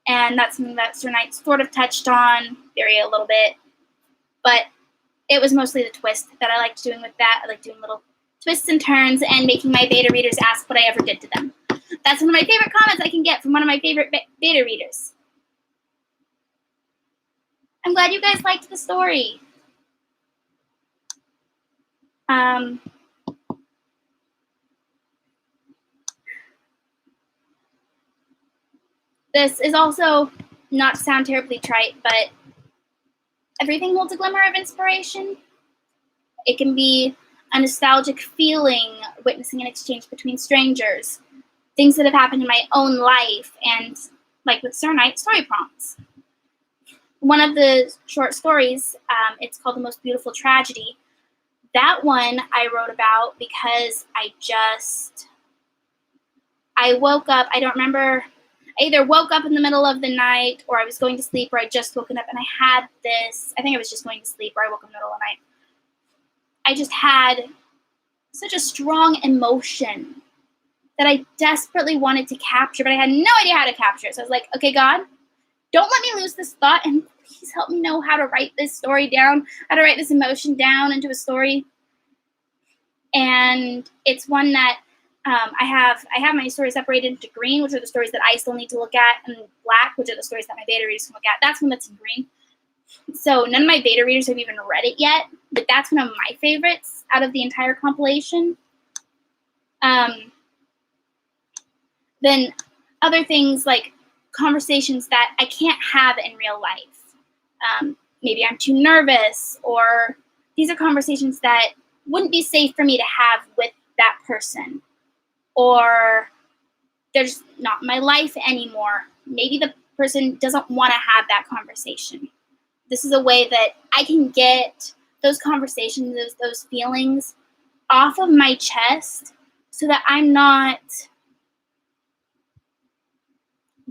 And that's something that Sir Knight sort of touched on, very a little bit. But it was mostly the twist that I liked doing with that. I like doing little twists and turns and making my beta readers ask what I ever did to them. That's one of my favorite comments I can get from one of my favorite beta readers. I'm glad you guys liked the story. This is also not to sound terribly trite, but everything holds a glimmer of inspiration. It can be a nostalgic feeling, witnessing an exchange between strangers, things that have happened in my own life, and like with Sir Knight, story prompts. One of the short stories, it's called The Most Beautiful Tragedy. That one I wrote about because I woke up, I don't remember, I either woke up in the middle of the night or I was going to sleep or I just woken up and I had this, I think I was just going to sleep or I woke up in the middle of the night. I just had such a strong emotion that I desperately wanted to capture, but I had no idea how to capture it. So I was like, okay, God, don't let me lose this thought and please help me know how to write this story down, how to write this emotion down into a story. And it's one that I have my stories separated into green, which are the stories that I still need to look at, and black, which are the stories that my beta readers can look at. That's one that's in green. So none of my beta readers have even read it yet, but that's one of my favorites out of the entire compilation. Then other things like conversations that I can't have in real life. Maybe I'm too nervous, or these are conversations that wouldn't be safe for me to have with that person, or they're just not in my life anymore. Maybe the person doesn't want to have that conversation. This is a way that I can get those conversations, those feelings off of my chest so that I'm not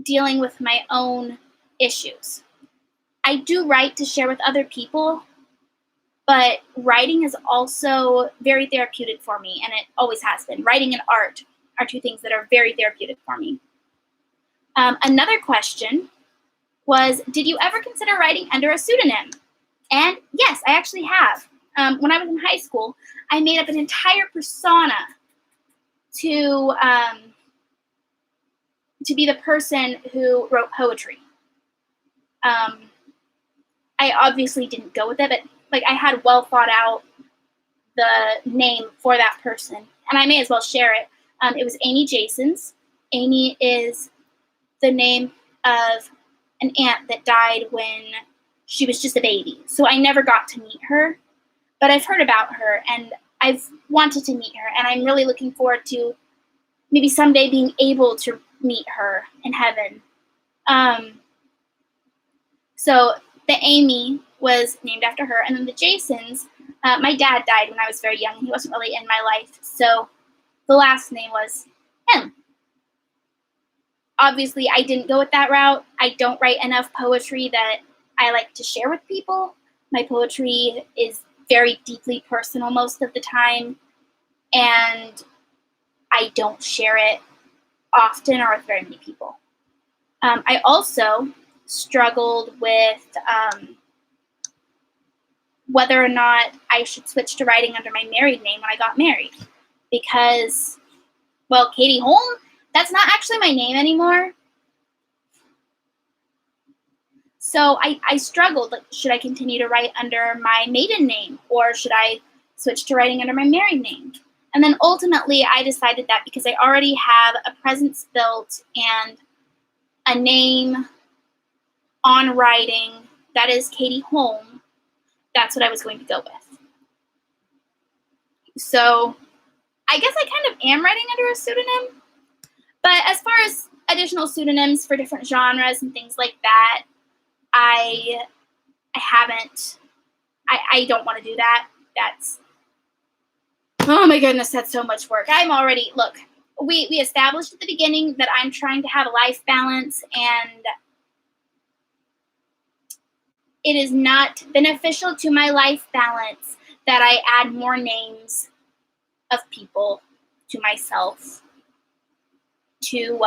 dealing with my own issues. I do write to share with other people, but writing is also very therapeutic for me, and it always has been. Writing and art are two things that are very therapeutic for me. Another question was, did you ever consider writing under a pseudonym? And yes, I actually have. When I was in high school, I made up an entire persona to be the person who wrote poetry. I obviously didn't go with it, but like I had well thought out the name for that person, and I may as well share it. It was Amy Jason's. Amy is the name of an aunt that died when she was just a baby. So I never got to meet her, but I've heard about her and I've wanted to meet her, and I'm really looking forward to maybe someday being able to meet her in heaven. So the Amy was named after her, and then the Jasons, my dad died when I was very young. He wasn't really in my life, so the last name was him. obviously I didn't go with that route. I don't write enough poetry that I like to share with people. My poetry is very deeply personal most of the time, and I don't share it often or with very many people. I also struggled with whether or not I should switch to writing under my married name when I got married. Because, well, Katie Holm, that's not actually my name anymore. So I struggled. Like, should I continue to write under my maiden name, or should I switch to writing under my married name? And then ultimately I decided that because I already have a presence built and a name on writing that is Katie Holm, that's what I was going to go with. So I guess I kind of am writing under a pseudonym. But as far as additional pseudonyms for different genres and things like that, I haven't. I don't want to do that. That's, oh my goodness, that's so much work. I'm already, look, we established at the beginning that I'm trying to have a life balance, and it is not beneficial to my life balance that I add more names of people to myself to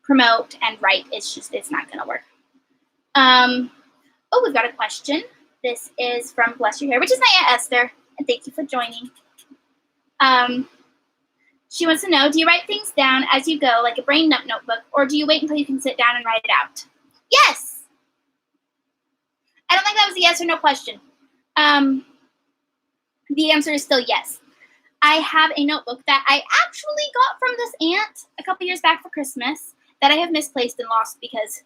promote and write. It's not going to work. Oh, we've got a question. This is from Bless Your Hair, which is my Aunt Esther, and thank you for joining. She wants to know, do you write things down as you go, like a brain dump notebook, or do you wait until you can sit down and write it out? Yes! I don't think that was a yes or no question. The answer is still yes. I have a notebook that I actually got from this aunt a couple years back for Christmas that I have misplaced and lost because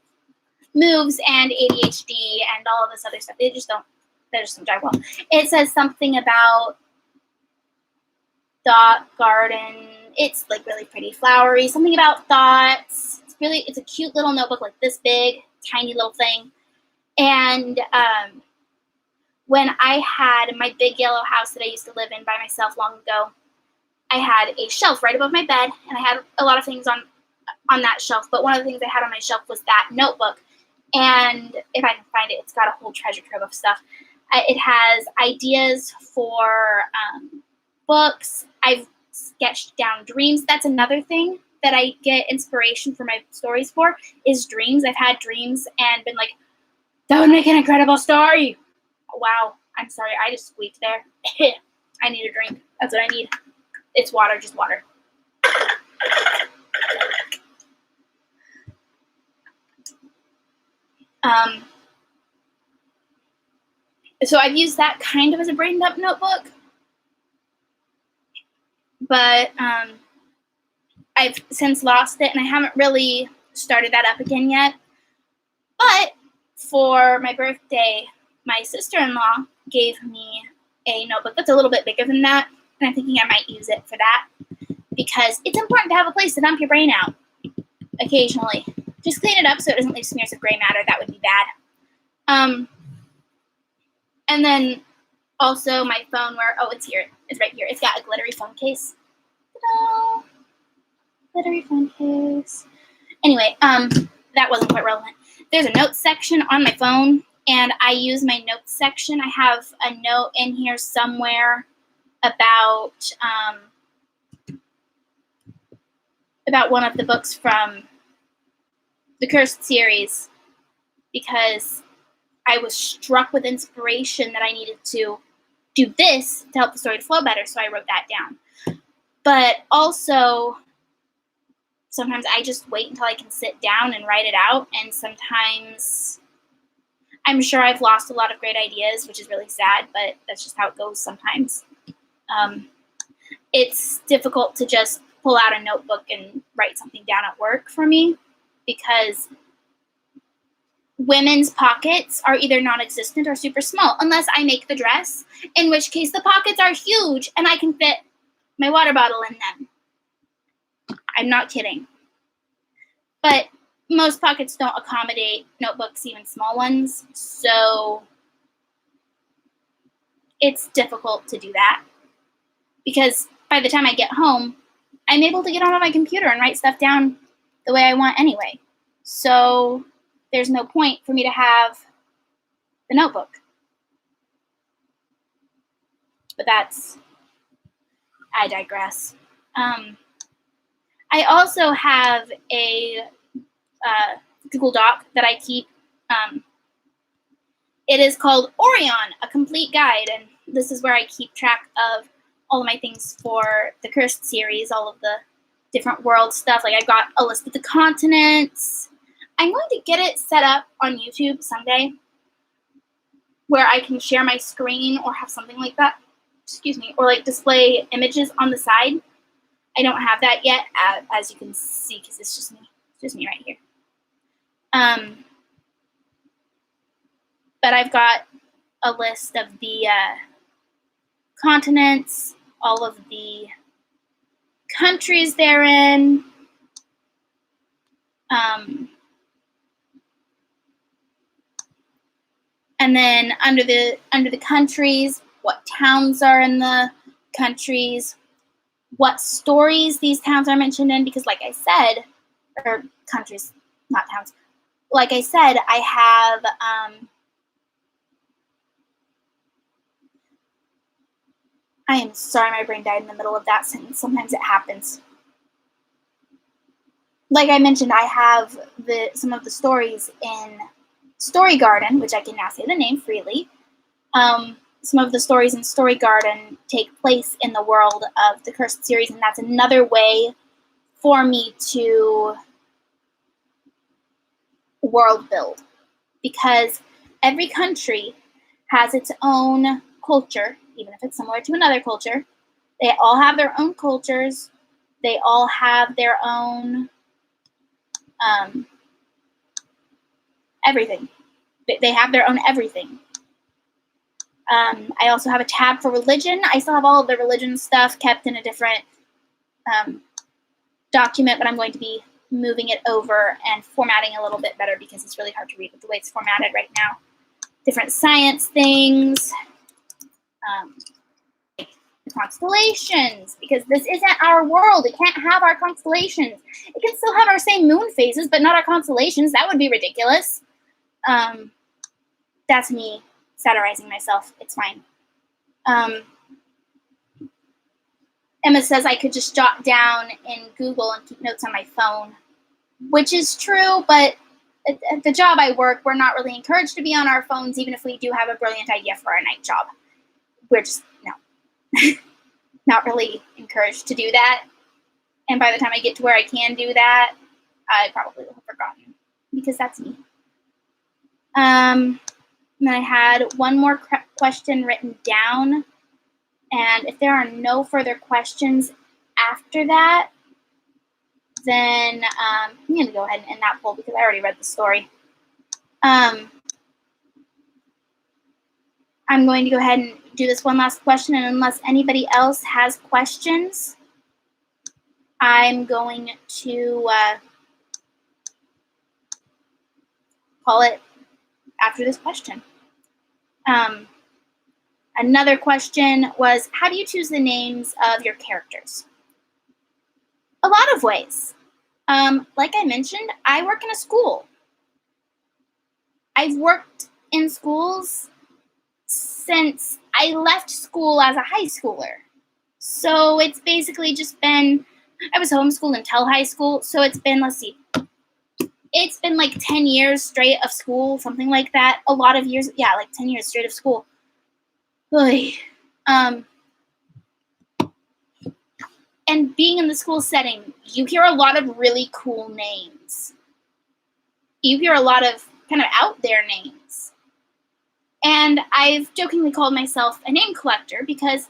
moves and ADHD and all of this other stuff. They just don't drive well. It says something about Dot Garden. It's like really pretty flowery. Something about thoughts. It's a cute little notebook, like this big, tiny little thing. And when I had my big yellow house that I used to live in by myself long ago, I had a shelf right above my bed, and I had a lot of things on that shelf. But one of the things I had on my shelf was that notebook. And if I can find it, it's got a whole treasure trove of stuff. It has ideas for books. I've sketched down dreams. That's another thing that I get inspiration for my stories for, is dreams. I've had dreams and been like, that would make an incredible story. Wow. I'm sorry. I just squeaked there. I need a drink. That's what I need. It's water, just water. So I've used that kind of as a brain dump notebook, but I've since lost it, and I haven't really started that up again yet. But for my birthday, my sister-in-law gave me a notebook that's a little bit bigger than that, and I'm thinking I might use it for that, because it's important to have a place to dump your brain out occasionally. Just clean it up so it doesn't leave smears of gray matter. That would be bad. And then also my phone it's here. It's right here. It's got a glittery phone case. Ta-da! Glittery phone case. Anyway, that wasn't quite relevant. There's a notes section on my phone, and I use my notes section. I have a note in here somewhere about one of the books from the Cursed series, because I was struck with inspiration that I needed to do this to help the story to flow better, so I wrote that down. But also, sometimes I just wait until I can sit down and write it out, and sometimes I'm sure I've lost a lot of great ideas, which is really sad, but that's just how it goes sometimes. It's difficult to just pull out a notebook and write something down at work for me, because women's pockets are either non-existent or super small, unless I make the dress, in which case the pockets are huge and I can fit my water bottle in them. I'm not kidding. But most pockets don't accommodate notebooks, even small ones, so it's difficult to do that, because by the time I get home, I'm able to get onto my computer and write stuff down the way I want anyway. So there's no point for me to have the notebook. But I digress. I also have a Google Doc that I keep. It is called Orion, a complete guide, and this is where I keep track of all of my things for the Cursed series, all of the different world stuff. Like, I've got a list of the continents. I'm going to get it set up on YouTube someday where I can share my screen or have something like that. Excuse me. Or like display images on the side. I don't have that yet, as you can see, because it's just me. It's just me right here. But I've got a list of the continents, all of the countries they're in. And then under the countries, what towns are in the countries, what stories these towns are mentioned in, because like I said, or countries, not towns. Like I said, I have I am sorry my brain died in the middle of that sentence. Sometimes it happens. Like I mentioned, I have some of the stories in Story Garden, which I can now say the name freely. Some of the stories in Story Garden take place in the world of the Cursed series, and that's another way for me to world build, because every country has its own culture, even if it's similar to another culture. They all have their own cultures. They all have their own everything. They have their own everything. I also have a tab for religion. I still have all of the religion stuff kept in a different document, but I'm going to be moving it over and formatting a little bit better because it's really hard to read with the way it's formatted right now. Different science things. The constellations, because this isn't our world. It can't have our constellations. It can still have our same moon phases, but not our constellations. That would be ridiculous. That's me satirizing myself. It's fine. Emma says I could just jot down in Google and keep notes on my phone, which is true, but at the job I work, we're not really encouraged to be on our phones, even if we do have a brilliant idea for our night job. We're just, no, not really encouraged to do that. And by the time I get to where I can do that, I probably will have forgotten, because that's me. And then I had one more question written down. And if there are no further questions after that, then I'm going to go ahead and end that poll because I already read the story. I'm going to go ahead and do this one last question, and unless anybody else has questions, I'm going to call it after this question. Another question was, how do you choose the names of your characters? A lot of ways. Like I mentioned, I work in a school. I've worked in schools since I left school as a high schooler. So it's basically just been, I was homeschooled until high school, so it's been, let's see, it's been like 10 years straight of school, something like that. A lot of years, yeah, like 10 years straight of school. And being in the school setting, you hear a lot of really cool names. You hear a lot of kind of out there names. And I've jokingly called myself a name collector because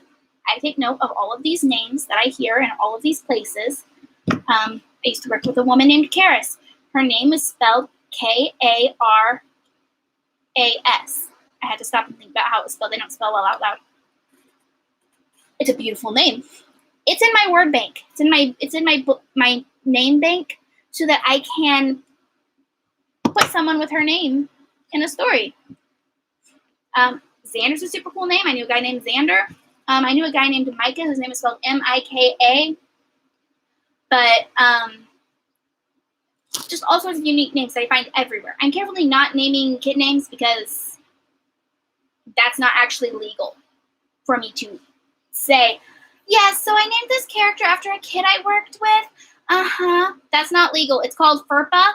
I take note of all of these names that I hear in all of these places. I used to work with a woman named Karis. Her name is spelled K-A-R-A-S. I had to stop and think about how it was spelled. They don't spell well out loud. It's a beautiful name. It's in my word bank. It's in my name bank so that I can put someone with her name in a story. Xander's a super cool name. I knew a guy named Xander. I knew a guy named Micah whose name is spelled M-I-K-A. But just all sorts of unique names that I find everywhere. I'm carefully not naming kid names because that's not actually legal for me to say, yes, so I named this character after a kid I worked with. That's not legal. It's called FERPA.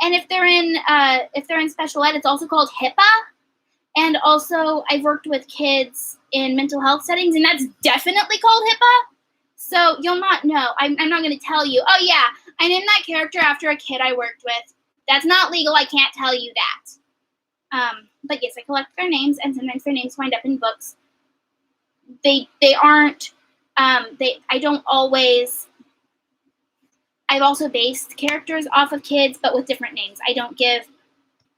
And if they're in special ed, it's also called HIPAA. And also, I've worked with kids in mental health settings, and that's definitely called HIPAA. So you'll not know. I'm not going to tell you, oh yeah, I named that character after a kid I worked with. That's not legal. I can't tell you that. But yes, I collect their names, and sometimes their names wind up in books. They aren't. I don't always. I've also based characters off of kids, but with different names. I don't give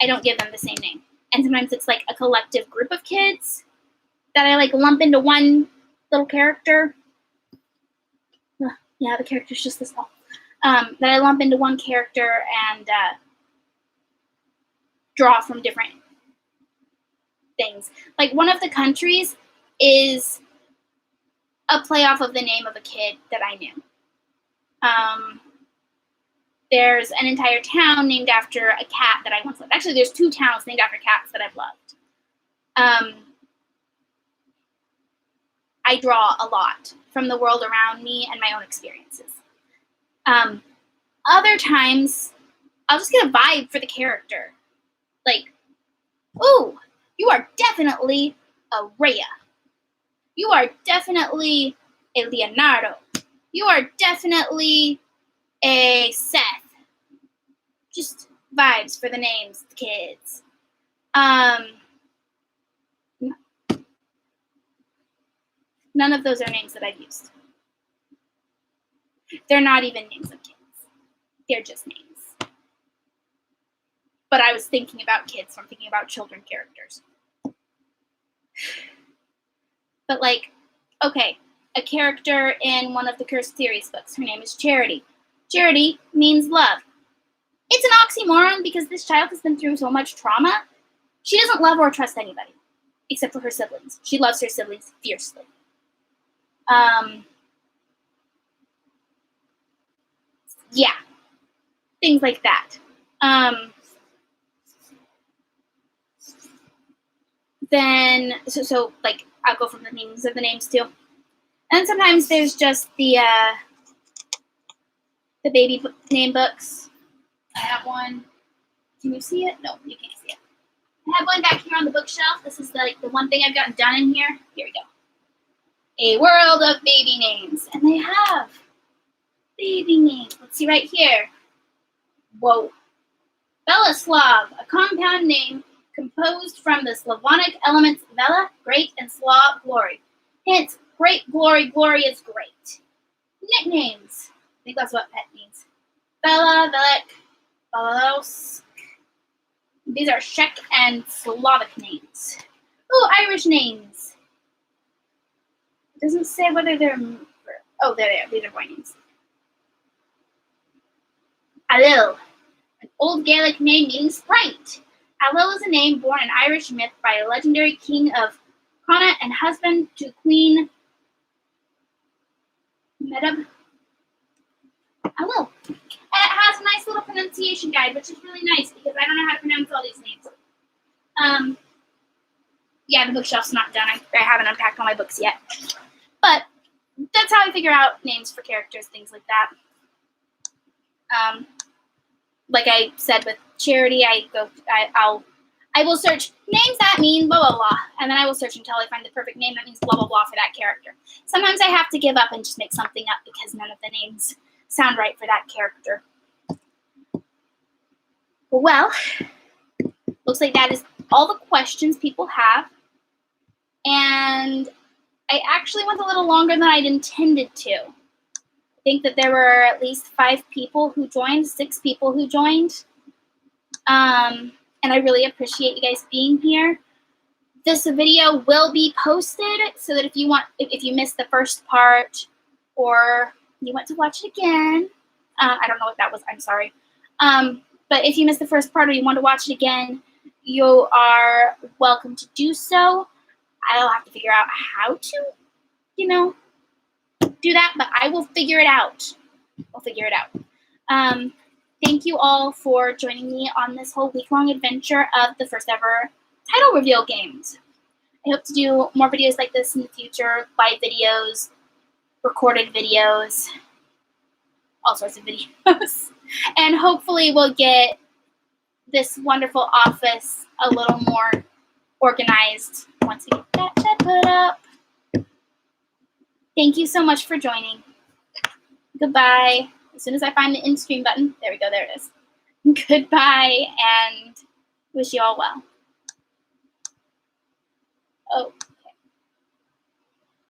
them the same name. And sometimes it's like a collective group of kids that I like lump into one little character. Yeah, the character's just this small. That I lump into one character and draw from different things. Like one of the countries is a play off of the name of a kid that I knew. There's an entire town named after a cat that I once loved. Actually, there's 2 towns named after cats that I've loved. I draw a lot from the world around me and my own experiences. Other times, I'll just get a vibe for the character. Like, ooh, you are definitely a Rhea. You are definitely a Leonardo. You are definitely a Seth. Just vibes for the names, the kids. None of those are names that I've used. They're not even names of kids. They're just names. But I was thinking about kids, so I'm thinking about children characters. But like, okay, a character in one of the Cursed Series books, her name is Charity. Charity means love. It's an oxymoron because this child has been through so much trauma. She doesn't love or trust anybody, except for her siblings. She loves her siblings fiercely. Yeah, things like that. Then, so like, I'll go from the meanings of the names too. And sometimes there's just the baby name books. I have one. Can you see it? No, you can't see it. I have one back here on the bookshelf. This is the one thing I've gotten done in here. Here we go. A World of Baby Names. And they have baby names. Let's see right here. Whoa. Belaslav, a compound name composed from the Slavonic elements Vela, great, and Slav, glory. Hence, great glory, glory is great. Nicknames. I think that's what pet means. Bela, Velik, Belos. These are Czech and Slavic names. Ooh, Irish names. It doesn't say whether they're... Oh, there they are. These are boy names. Alil, an old Gaelic name meaning sprite. Alil is a name born in Irish myth by a legendary king of Connacht and husband to Queen Medb. Alil. And it has a nice little pronunciation guide, which is really nice because I don't know how to pronounce all these names. Yeah, the bookshelf's not done. I haven't unpacked all my books yet. But that's how I figure out names for characters, things like that. Like I said with Charity, I will search names that mean blah, blah, blah. And then I will search until I find the perfect name that means blah, blah, blah for that character. Sometimes I have to give up and just make something up because none of the names sound right for that character. Well, looks like that is all the questions people have. And I actually went a little longer than I'd intended to. I think that there were at least 5 people who joined, 6 people who joined. And I really appreciate you guys being here. This video will be posted so that if you missed the first part or you want to watch it again, I don't know what that was, I'm sorry. But if you missed the first part or you want to watch it again, you are welcome to do so. I'll have to figure out how to, do that, but I will figure it out. I'll figure it out. thank you all for joining me on this whole week-long adventure of the first ever title reveal games. I hope to do more videos like this in the future, live videos, recorded videos, all sorts of videos. And hopefully we'll get this wonderful office a little more organized once we get that put up. Thank you so much for joining. Goodbye. As soon as I find the end screen button, there we go, there it is. Goodbye, and wish you all well. Oh.